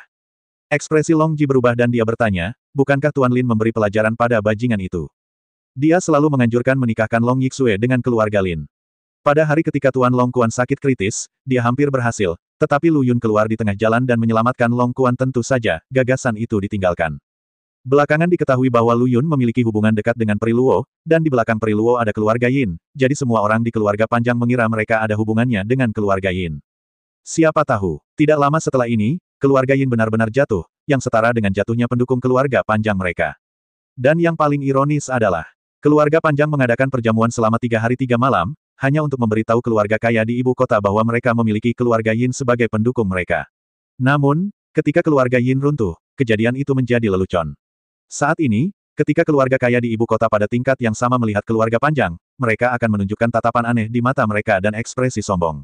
Ekspresi Long Ji berubah dan dia bertanya, bukankah Tuan Lin memberi pelajaran pada bajingan itu? Dia selalu menganjurkan menikahkan Long Yixue dengan keluarga Lin. Pada hari ketika Tuan Long Quan sakit kritis, dia hampir berhasil, tetapi Lu Yun keluar di tengah jalan dan menyelamatkan Long Quan tentu saja, gagasan itu ditinggalkan. Belakangan diketahui bahwa Lu Yun memiliki hubungan dekat dengan Pri Luo, dan di belakang Pri Luo ada keluarga Yin, jadi semua orang di keluarga panjang mengira mereka ada hubungannya dengan keluarga Yin. Siapa tahu, tidak lama setelah ini, keluarga Yin benar-benar jatuh, yang setara dengan jatuhnya pendukung keluarga panjang mereka. Dan yang paling ironis adalah, keluarga panjang mengadakan perjamuan selama 3 hari 3 malam, hanya untuk memberitahu keluarga kaya di ibu kota bahwa mereka memiliki keluarga Yin sebagai pendukung mereka. Namun, ketika keluarga Yin runtuh, kejadian itu menjadi lelucon. Saat ini, ketika keluarga kaya di ibu kota pada tingkat yang sama melihat keluarga panjang, mereka akan menunjukkan tatapan aneh di mata mereka dan ekspresi sombong.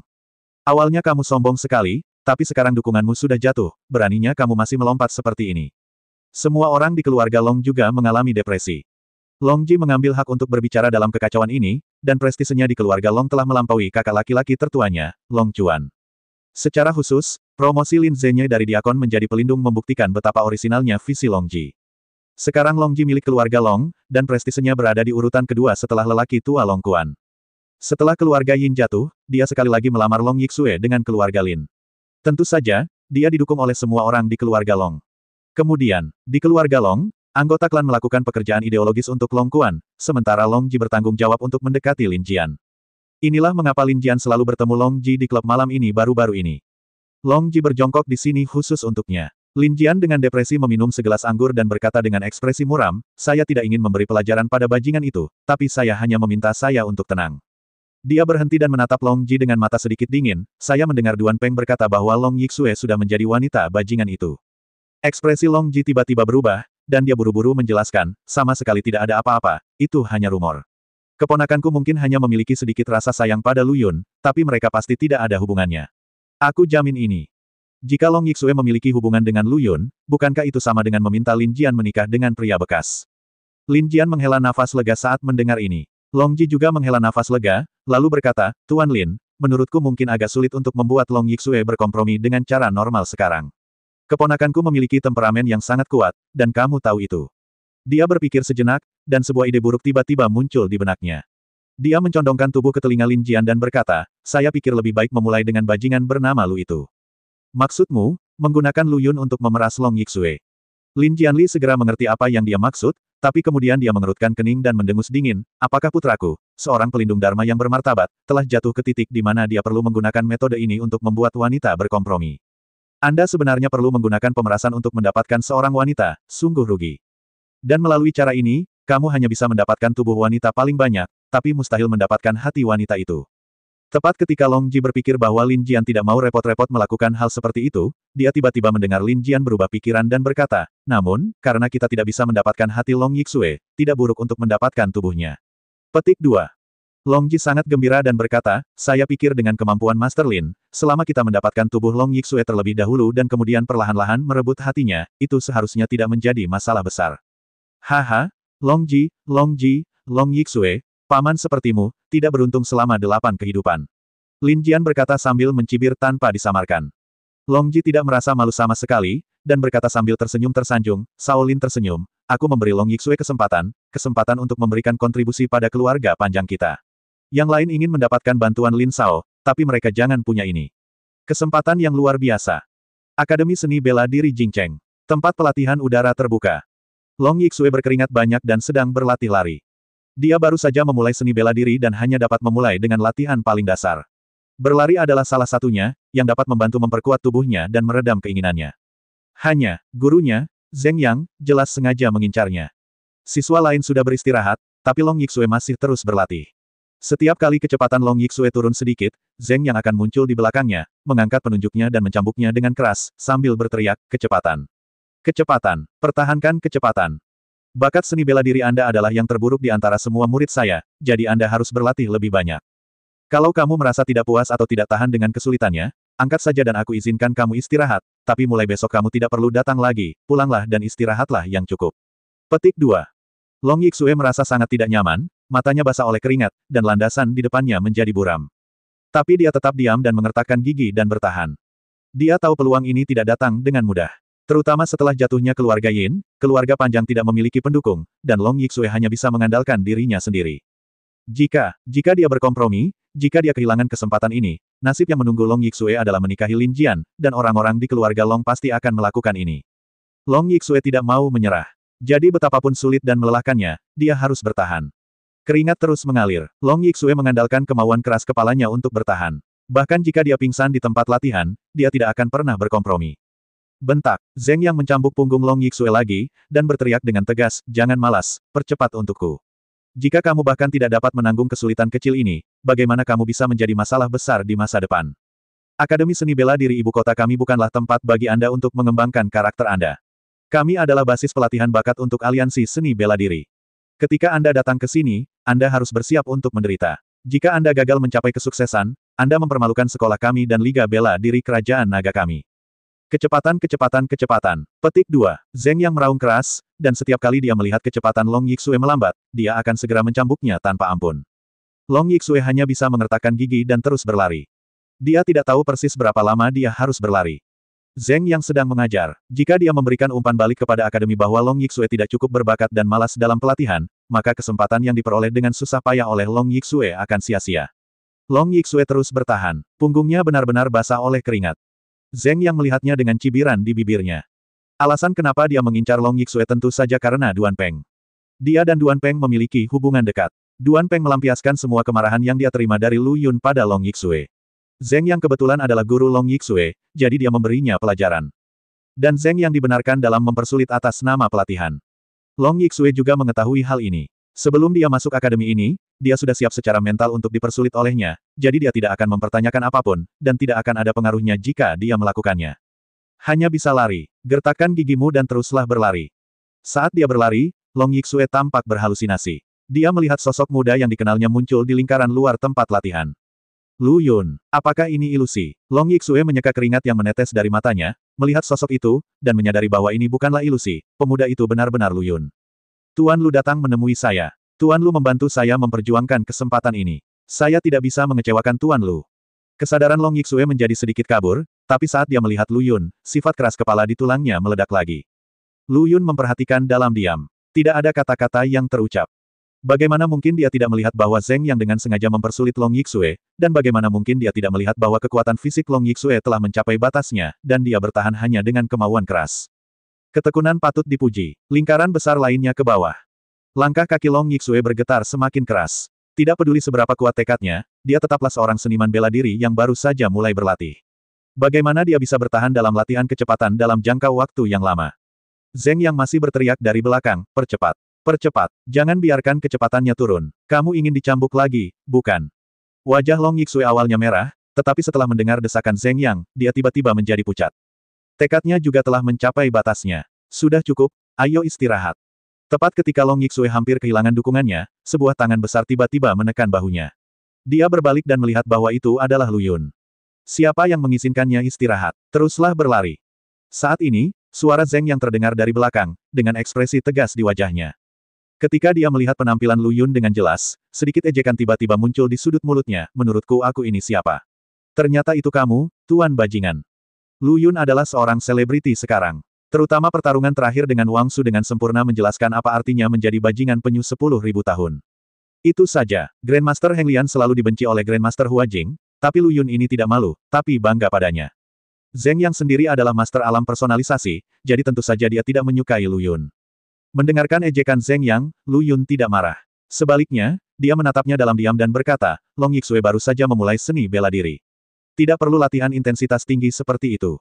Awalnya kamu sombong sekali, tapi sekarang dukunganmu sudah jatuh, beraninya kamu masih melompat seperti ini. Semua orang di keluarga Long juga mengalami depresi. Long Ji mengambil hak untuk berbicara dalam kekacauan ini, dan prestisenya di keluarga Long telah melampaui kakak laki-laki tertuanya, Long Chuan. Secara khusus, promosi Lin Zhenye dari Diakon menjadi pelindung membuktikan betapa orisinalnya visi Long Ji. Sekarang Long Ji milik keluarga Long, dan prestisenya berada di urutan kedua setelah lelaki tua Long Quan. Setelah keluarga Yin jatuh, dia sekali lagi melamar Long Yixue dengan keluarga Lin. Tentu saja, dia didukung oleh semua orang di keluarga Long. Kemudian, di keluarga Long, anggota klan melakukan pekerjaan ideologis untuk Long Quan, sementara Long Ji bertanggung jawab untuk mendekati Lin Jian. Inilah mengapa Lin Jian selalu bertemu Long Ji di klub malam ini baru-baru ini. Long Ji berjongkok di sini khusus untuknya. Lin Jian dengan depresi meminum segelas anggur dan berkata dengan ekspresi muram, saya tidak ingin memberi pelajaran pada bajingan itu, tapi saya hanya meminta saya untuk tenang. Dia berhenti dan menatap Long Ji dengan mata sedikit dingin, saya mendengar Duan Peng berkata bahwa Long Yixue sudah menjadi wanita bajingan itu. Ekspresi Long Ji tiba-tiba berubah, dan dia buru-buru menjelaskan, sama sekali tidak ada apa-apa, itu hanya rumor. Keponakanku mungkin hanya memiliki sedikit rasa sayang pada Lu Yun, tapi mereka pasti tidak ada hubungannya. Aku jamin ini. Jika Long Yixue memiliki hubungan dengan Lu Yun, bukankah itu sama dengan meminta Lin Jian menikah dengan pria bekas? Lin Jian menghela nafas lega saat mendengar ini. Long Ji juga menghela nafas lega, lalu berkata, Tuan Lin, menurutku mungkin agak sulit untuk membuat Long Yixue berkompromi dengan cara normal sekarang. Keponakanku memiliki temperamen yang sangat kuat, dan kamu tahu itu. Dia berpikir sejenak, dan sebuah ide buruk tiba-tiba muncul di benaknya. Dia mencondongkan tubuh ke telinga Lin Jian dan berkata, saya pikir lebih baik memulai dengan bajingan bernama Lu itu. Maksudmu, menggunakan Lu Yun untuk memeras Long Yixue. Lin Jianli segera mengerti apa yang dia maksud, tapi kemudian dia mengerutkan kening dan mendengus dingin, apakah putraku, seorang pelindung Dharma yang bermartabat, telah jatuh ke titik di mana dia perlu menggunakan metode ini untuk membuat wanita berkompromi. Anda sebenarnya perlu menggunakan pemerasan untuk mendapatkan seorang wanita, sungguh rugi. Dan melalui cara ini, kamu hanya bisa mendapatkan tubuh wanita paling banyak, tapi mustahil mendapatkan hati wanita itu. Tepat ketika Long Ji berpikir bahwa Lin Jian tidak mau repot-repot melakukan hal seperti itu, dia tiba-tiba mendengar Lin Jian berubah pikiran dan berkata, namun, karena kita tidak bisa mendapatkan hati Long Yixue, tidak buruk untuk mendapatkan tubuhnya. Petik 2. Long Ji sangat gembira dan berkata, saya pikir dengan kemampuan Master Lin, selama kita mendapatkan tubuh Long Yixue terlebih dahulu dan kemudian perlahan-lahan merebut hatinya, itu seharusnya tidak menjadi masalah besar. Haha, Long Ji, Long Yixue, paman sepertimu, tidak beruntung selama 8 kehidupan. Lin Jian berkata sambil mencibir tanpa disamarkan. Long Ji tidak merasa malu sama sekali, dan berkata sambil tersenyum tersanjung, Sao Lin tersenyum, aku memberi Long Yixue kesempatan untuk memberikan kontribusi pada keluarga panjang kita. Yang lain ingin mendapatkan bantuan Lin Sao, tapi mereka jangan punya ini. Kesempatan yang luar biasa. Akademi Seni Bela Diri Jingcheng. Tempat pelatihan udara terbuka. Long Yixue berkeringat banyak dan sedang berlatih lari. Dia baru saja memulai seni bela diri dan hanya dapat memulai dengan latihan paling dasar. Berlari adalah salah satunya, yang dapat membantu memperkuat tubuhnya dan meredam keinginannya. Hanya, gurunya, Zheng Yang, jelas sengaja mengincarnya. Siswa lain sudah beristirahat, tapi Long Yixue masih terus berlatih. Setiap kali kecepatan Long Yixue turun sedikit, Zheng Yang akan muncul di belakangnya, mengangkat penunjuknya dan mencambuknya dengan keras, sambil berteriak, kecepatan. Kecepatan, pertahankan kecepatan. Bakat seni bela diri Anda adalah yang terburuk di antara semua murid saya, jadi Anda harus berlatih lebih banyak. Kalau kamu merasa tidak puas atau tidak tahan dengan kesulitannya, angkat saja dan aku izinkan kamu istirahat, tapi mulai besok kamu tidak perlu datang lagi, pulanglah dan istirahatlah yang cukup. Petik 2. Long Yixue merasa sangat tidak nyaman, matanya basah oleh keringat, dan landasan di depannya menjadi buram. Tapi dia tetap diam dan mengertakkan gigi dan bertahan. Dia tahu peluang ini tidak datang dengan mudah. Terutama setelah jatuhnya keluarga Yin, keluarga panjang tidak memiliki pendukung, dan Long Yixue hanya bisa mengandalkan dirinya sendiri. Jika dia berkompromi, jika dia kehilangan kesempatan ini, nasib yang menunggu Long Yixue adalah menikahi Lin Jian, dan orang-orang di keluarga Long pasti akan melakukan ini. Long Yixue tidak mau menyerah. Jadi betapapun sulit dan melelahkannya, dia harus bertahan. Keringat terus mengalir. Long Yixue mengandalkan kemauan keras kepalanya untuk bertahan. Bahkan jika dia pingsan di tempat latihan, dia tidak akan pernah berkompromi. Bentak, Zheng Yang mencambuk punggung Long Yixue lagi, dan berteriak dengan tegas, jangan malas, percepat untukku. Jika kamu bahkan tidak dapat menanggung kesulitan kecil ini, bagaimana kamu bisa menjadi masalah besar di masa depan? Akademi Seni Bela Diri Ibu Kota kami bukanlah tempat bagi Anda untuk mengembangkan karakter Anda. Kami adalah basis pelatihan bakat untuk aliansi seni bela diri. Ketika Anda datang ke sini, Anda harus bersiap untuk menderita. Jika Anda gagal mencapai kesuksesan, Anda mempermalukan sekolah kami dan Liga Bela Diri Kerajaan Naga kami. Kecepatan, kecepatan, kecepatan. Petik 2. Zheng yang meraung keras, dan setiap kali dia melihat kecepatan Long Yixue melambat, dia akan segera mencambuknya tanpa ampun. Long Yixue hanya bisa mengertakkan gigi dan terus berlari. Dia tidak tahu persis berapa lama dia harus berlari. Zheng yang sedang mengajar. Jika dia memberikan umpan balik kepada akademi bahwa Long Yixue tidak cukup berbakat dan malas dalam pelatihan, maka kesempatan yang diperoleh dengan susah payah oleh Long Yixue akan sia-sia. Long Yixue terus bertahan. Punggungnya benar-benar basah oleh keringat. Zheng yang melihatnya dengan cibiran di bibirnya. Alasan kenapa dia mengincar Long Yixue tentu saja karena Duan Peng. Dia dan Duan Peng memiliki hubungan dekat. Duan Peng melampiaskan semua kemarahan yang dia terima dari Lu Yun pada Long Yixue. Zheng yang kebetulan adalah guru Long Yixue, jadi dia memberinya pelajaran. Dan Zheng yang dibenarkan dalam mempersulit atas nama pelatihan. Long Yixue juga mengetahui hal ini. Sebelum dia masuk akademi ini, dia sudah siap secara mental untuk dipersulit olehnya, jadi dia tidak akan mempertanyakan apapun, dan tidak akan ada pengaruhnya jika dia melakukannya. Hanya bisa lari. Gertakkan gigimu dan teruslah berlari. Saat dia berlari, Long Yixue tampak berhalusinasi. Dia melihat sosok muda yang dikenalnya muncul di lingkaran luar tempat latihan. Lu Yun. Apakah ini ilusi? Long Yixue menyeka keringat yang menetes dari matanya, melihat sosok itu, dan menyadari bahwa ini bukanlah ilusi, pemuda itu benar-benar Lu Yun. Tuan Lu datang menemui saya. Tuan Lu membantu saya memperjuangkan kesempatan ini. Saya tidak bisa mengecewakan Tuan Lu. Kesadaran Long Yixue menjadi sedikit kabur, tapi saat dia melihat Lu Yun, sifat keras kepala di tulangnya meledak lagi. Lu Yun memperhatikan dalam diam. Tidak ada kata-kata yang terucap. Bagaimana mungkin dia tidak melihat bahwa Zheng yang dengan sengaja mempersulit Long Yixue, dan bagaimana mungkin dia tidak melihat bahwa kekuatan fisik Long Yixue telah mencapai batasnya, dan dia bertahan hanya dengan kemauan keras. Ketekunan patut dipuji. Lingkaran besar lainnya ke bawah. Langkah kaki Long Yixue bergetar semakin keras. Tidak peduli seberapa kuat tekadnya, dia tetaplah seorang seniman bela diri yang baru saja mulai berlatih. Bagaimana dia bisa bertahan dalam latihan kecepatan dalam jangka waktu yang lama? Zheng yang masih berteriak dari belakang, percepat. Percepat. Jangan biarkan kecepatannya turun. Kamu ingin dicambuk lagi, bukan? Wajah Long Yixue awalnya merah, tetapi setelah mendengar desakan Zheng Yang, dia tiba-tiba menjadi pucat. Tekadnya juga telah mencapai batasnya. Sudah cukup, ayo istirahat. Tepat ketika Long Yixue hampir kehilangan dukungannya, sebuah tangan besar tiba-tiba menekan bahunya. Dia berbalik dan melihat bahwa itu adalah Lu Yun. Siapa yang mengizinkannya istirahat? Teruslah berlari. Saat ini, suara Zheng yang terdengar dari belakang, dengan ekspresi tegas di wajahnya. Ketika dia melihat penampilan Lu Yun dengan jelas, sedikit ejekan tiba-tiba muncul di sudut mulutnya, menurutku aku ini siapa? Ternyata itu kamu, Tuan Bajingan. Lu Yun adalah seorang selebriti sekarang. Terutama pertarungan terakhir dengan Wang Su dengan sempurna menjelaskan apa artinya menjadi bajingan penyu 10.000 tahun. Itu saja, Grandmaster Heng Lian selalu dibenci oleh Grandmaster Hua Jing, tapi Lu Yun ini tidak malu, tapi bangga padanya. Zheng yang sendiri adalah master alam personalisasi, jadi tentu saja dia tidak menyukai Lu Yun. Mendengarkan ejekan Zheng Yang, Lu Yun tidak marah. Sebaliknya, dia menatapnya dalam diam dan berkata, Long Yixue baru saja memulai seni bela diri. Tidak perlu latihan intensitas tinggi seperti itu.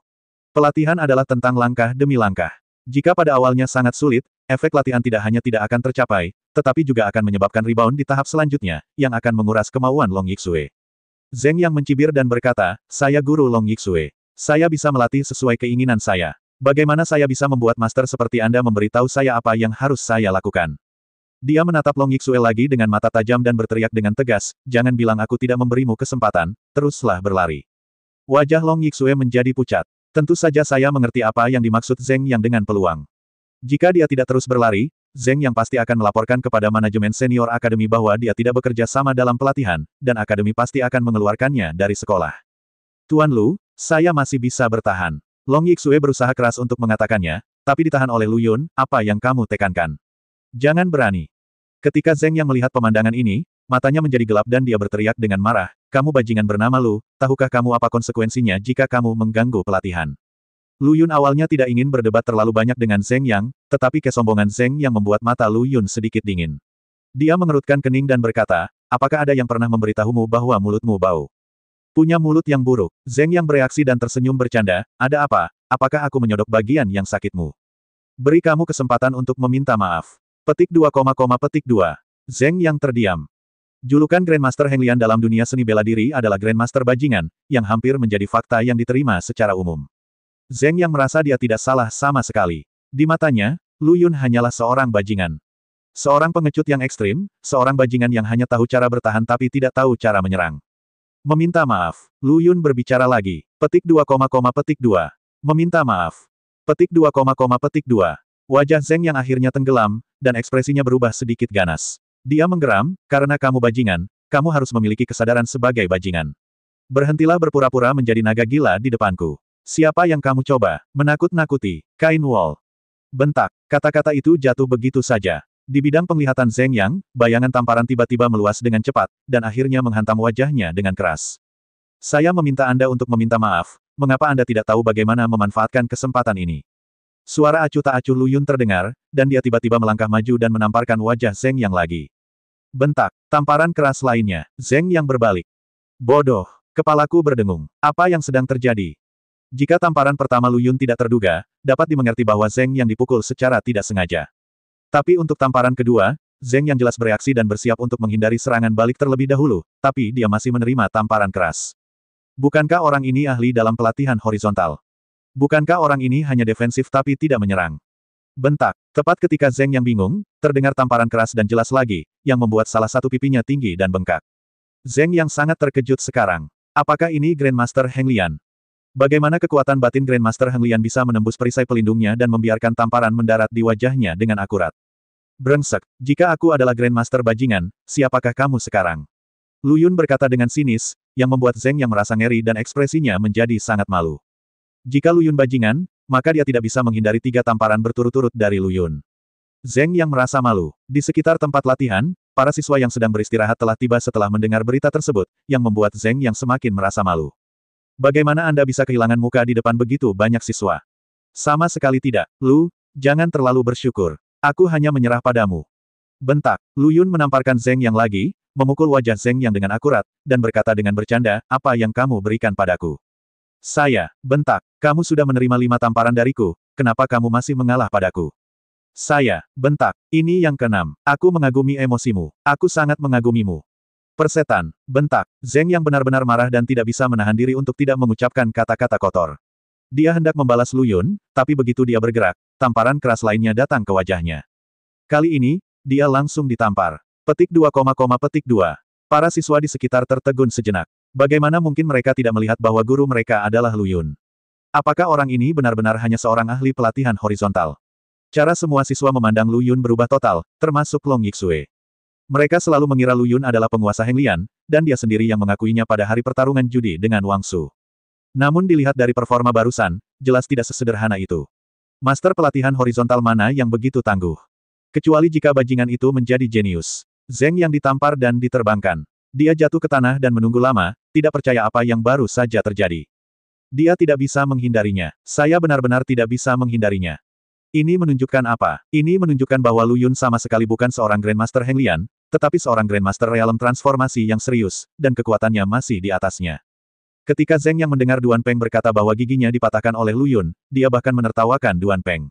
Pelatihan adalah tentang langkah demi langkah. Jika pada awalnya sangat sulit, efek latihan tidak hanya tidak akan tercapai, tetapi juga akan menyebabkan rebound di tahap selanjutnya, yang akan menguras kemauan Long Yixue. Zheng yang mencibir dan berkata, saya guru Long Yixue. Saya bisa melatih sesuai keinginan saya. Bagaimana saya bisa membuat master seperti Anda memberitahu saya apa yang harus saya lakukan? Dia menatap Long Yixue lagi dengan mata tajam dan berteriak dengan tegas, jangan bilang aku tidak memberimu kesempatan, teruslah berlari. Wajah Long Yixue menjadi pucat. Tentu saja saya mengerti apa yang dimaksud Zheng Yang dengan peluang. Jika dia tidak terus berlari, Zheng Yang pasti akan melaporkan kepada manajemen senior akademi bahwa dia tidak bekerja sama dalam pelatihan, dan akademi pasti akan mengeluarkannya dari sekolah. Tuan Lu, saya masih bisa bertahan. Long Yixue berusaha keras untuk mengatakannya, tapi ditahan oleh Lu Yun, apa yang kamu tekankan? Jangan berani. Ketika Zheng Yang melihat pemandangan ini, matanya menjadi gelap dan dia berteriak dengan marah, kamu bajingan bernama Lu, tahukah kamu apa konsekuensinya jika kamu mengganggu pelatihan? Lu Yun awalnya tidak ingin berdebat terlalu banyak dengan Zheng Yang, tetapi kesombongan Zheng Yang membuat mata Lu Yun sedikit dingin. Dia mengerutkan kening dan berkata, apakah ada yang pernah memberitahumu bahwa mulutmu bau? Punya mulut yang buruk. Zheng Yang bereaksi dan tersenyum bercanda, ada apa? Apakah aku menyodok bagian yang sakitmu? Beri kamu kesempatan untuk meminta maaf. Petik 2, petik 2. Zheng Yang terdiam. Julukan Grandmaster Heng Lian dalam dunia seni bela diri adalah Grandmaster Bajingan, yang hampir menjadi fakta yang diterima secara umum. Zheng Yang merasa dia tidak salah sama sekali. Di matanya, Lu Yun hanyalah seorang bajingan. Seorang pengecut yang ekstrim, seorang bajingan yang hanya tahu cara bertahan tapi tidak tahu cara menyerang. Meminta maaf. Lu Yun berbicara lagi. Petik 2, petik 2. Meminta maaf. Petik 2, petik 2. Wajah Zeng yang akhirnya tenggelam, dan ekspresinya berubah sedikit ganas. Dia menggeram, karena kamu bajingan, kamu harus memiliki kesadaran sebagai bajingan. Berhentilah berpura-pura menjadi naga gila di depanku. Siapa yang kamu coba menakut-nakuti? Kain Wall. Bentak. Kata-kata itu jatuh begitu saja. Di bidang penglihatan Zeng Yang, bayangan tamparan tiba-tiba meluas dengan cepat, dan akhirnya menghantam wajahnya dengan keras. Saya meminta Anda untuk meminta maaf, mengapa Anda tidak tahu bagaimana memanfaatkan kesempatan ini? Suara acuh tak acuh Lu Yun terdengar, dan dia tiba-tiba melangkah maju dan menamparkan wajah Zeng Yang lagi. Bentak. Tamparan keras lainnya. Zeng Yang berbalik. Bodoh. Kepalaku berdengung. Apa yang sedang terjadi? Jika tamparan pertama Lu Yun tidak terduga, dapat dimengerti bahwa Zeng Yang dipukul secara tidak sengaja. Tapi untuk tamparan kedua, Zeng Yang jelas bereaksi dan bersiap untuk menghindari serangan balik terlebih dahulu, tapi dia masih menerima tamparan keras. Bukankah orang ini ahli dalam pelatihan horizontal? Bukankah orang ini hanya defensif tapi tidak menyerang? Bentak. Tepat ketika Zeng Yang bingung, terdengar tamparan keras dan jelas lagi, yang membuat salah satu pipinya tinggi dan bengkak. Zeng Yang sangat terkejut sekarang. Apakah ini Grandmaster Heng Lian? Bagaimana kekuatan batin Grandmaster Heng Lian bisa menembus perisai pelindungnya dan membiarkan tamparan mendarat di wajahnya dengan akurat? Brengsek, jika aku adalah Grandmaster bajingan, siapakah kamu sekarang? Lu Yun berkata dengan sinis, yang membuat Zeng Yang merasa ngeri dan ekspresinya menjadi sangat malu. Jika Lu Yun bajingan, maka dia tidak bisa menghindari 3 tamparan berturut-turut dari Lu Yun. Zeng Yang merasa malu. Di sekitar tempat latihan, para siswa yang sedang beristirahat telah tiba setelah mendengar berita tersebut, yang membuat Zeng Yang semakin merasa malu. Bagaimana Anda bisa kehilangan muka di depan begitu banyak siswa? Sama sekali tidak, Lu, jangan terlalu bersyukur. Aku hanya menyerah padamu. Bentak. Lu Yun menamparkan Zeng Yang lagi, memukul wajah Zeng Yang dengan akurat, dan berkata dengan bercanda, apa yang kamu berikan padaku? Saya, bentak, kamu sudah menerima 5 tamparan dariku, kenapa kamu masih mengalah padaku? Saya, bentak, ini yang keenam, aku mengagumi emosimu, aku sangat mengagumimu. Persetan, bentak, Zeng Yang benar-benar marah dan tidak bisa menahan diri untuk tidak mengucapkan kata-kata kotor. Dia hendak membalas Lu Yun, tapi begitu dia bergerak, tamparan keras lainnya datang ke wajahnya. Kali ini, dia langsung ditampar. Petik 2, petik 2. Para siswa di sekitar tertegun sejenak. Bagaimana mungkin mereka tidak melihat bahwa guru mereka adalah Lu Yun? Apakah orang ini benar-benar hanya seorang ahli pelatihan horizontal? Cara semua siswa memandang Lu Yun berubah total, termasuk Long Yixue. Mereka selalu mengira Lu Yun adalah penguasa Heng Lian, dan dia sendiri yang mengakuinya pada hari pertarungan judi dengan Wang Su. Namun dilihat dari performa barusan, jelas tidak sesederhana itu. Master pelatihan horizontal mana yang begitu tangguh? Kecuali jika bajingan itu menjadi jenius. Zeng Yang ditampar dan diterbangkan. Dia jatuh ke tanah dan menunggu lama, tidak percaya apa yang baru saja terjadi. Dia tidak bisa menghindarinya. Saya benar-benar tidak bisa menghindarinya. Ini menunjukkan apa? Ini menunjukkan bahwa Lu Yun sama sekali bukan seorang Grandmaster Heng Lian, tetapi seorang Grandmaster Realm Transformasi yang serius, dan kekuatannya masih di atasnya. Ketika Zeng Yang mendengar Duan Peng berkata bahwa giginya dipatahkan oleh Lu Yun, dia bahkan menertawakan Duan Peng.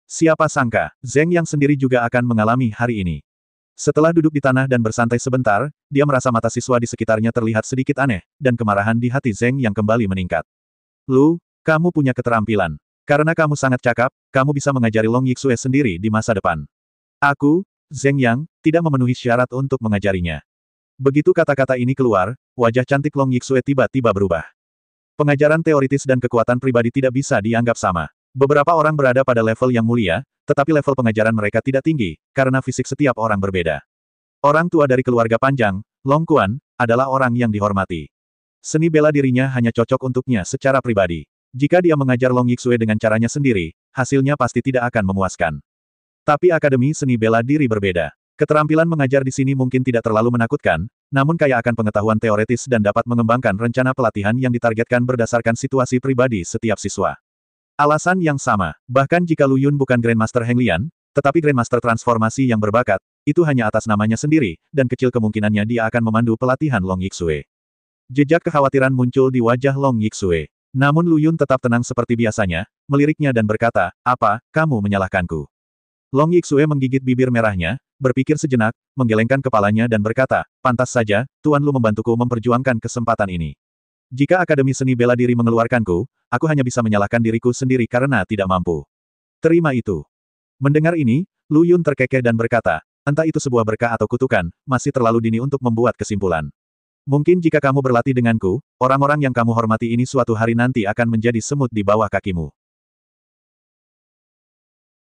Siapa sangka, Zeng Yang sendiri juga akan mengalami hari ini. Setelah duduk di tanah dan bersantai sebentar, dia merasa mata siswa di sekitarnya terlihat sedikit aneh, dan kemarahan di hati Zeng Yang kembali meningkat. Lu, kamu punya keterampilan. Karena kamu sangat cakap, kamu bisa mengajari Long Yixue sendiri di masa depan. Aku, Zeng Yang, tidak memenuhi syarat untuk mengajarinya. Begitu kata-kata ini keluar, wajah cantik Long Yixue tiba-tiba berubah. Pengajaran teoritis dan kekuatan pribadi tidak bisa dianggap sama. Beberapa orang berada pada level yang mulia, tetapi level pengajaran mereka tidak tinggi, karena fisik setiap orang berbeda. Orang tua dari keluarga panjang, Long Quan, adalah orang yang dihormati. Seni bela dirinya hanya cocok untuknya secara pribadi. Jika dia mengajar Long Yixue dengan caranya sendiri, hasilnya pasti tidak akan memuaskan. Tapi Akademi Seni Bela Diri berbeda. Keterampilan mengajar di sini mungkin tidak terlalu menakutkan, namun kaya akan pengetahuan teoretis dan dapat mengembangkan rencana pelatihan yang ditargetkan berdasarkan situasi pribadi setiap siswa. Alasan yang sama, bahkan jika Lu Yun bukan Grandmaster Heng Lian, tetapi Grandmaster Transformasi yang berbakat, itu hanya atas namanya sendiri, dan kecil kemungkinannya dia akan memandu pelatihan Long Yixue. Jejak kekhawatiran muncul di wajah Long Yixue. Namun Lu Yun tetap tenang seperti biasanya, meliriknya dan berkata, apa, kamu menyalahkanku? Long Yixue menggigit bibir merahnya, berpikir sejenak, menggelengkan kepalanya dan berkata, pantas saja, Tuan Lu membantuku memperjuangkan kesempatan ini. Jika Akademi Seni Bela Diri mengeluarkanku, aku hanya bisa menyalahkan diriku sendiri karena tidak mampu. Terima itu. Mendengar ini, Lu Yun terkekeh dan berkata, entah itu sebuah berkah atau kutukan, masih terlalu dini untuk membuat kesimpulan. Mungkin jika kamu berlatih denganku, orang-orang yang kamu hormati ini suatu hari nanti akan menjadi semut di bawah kakimu.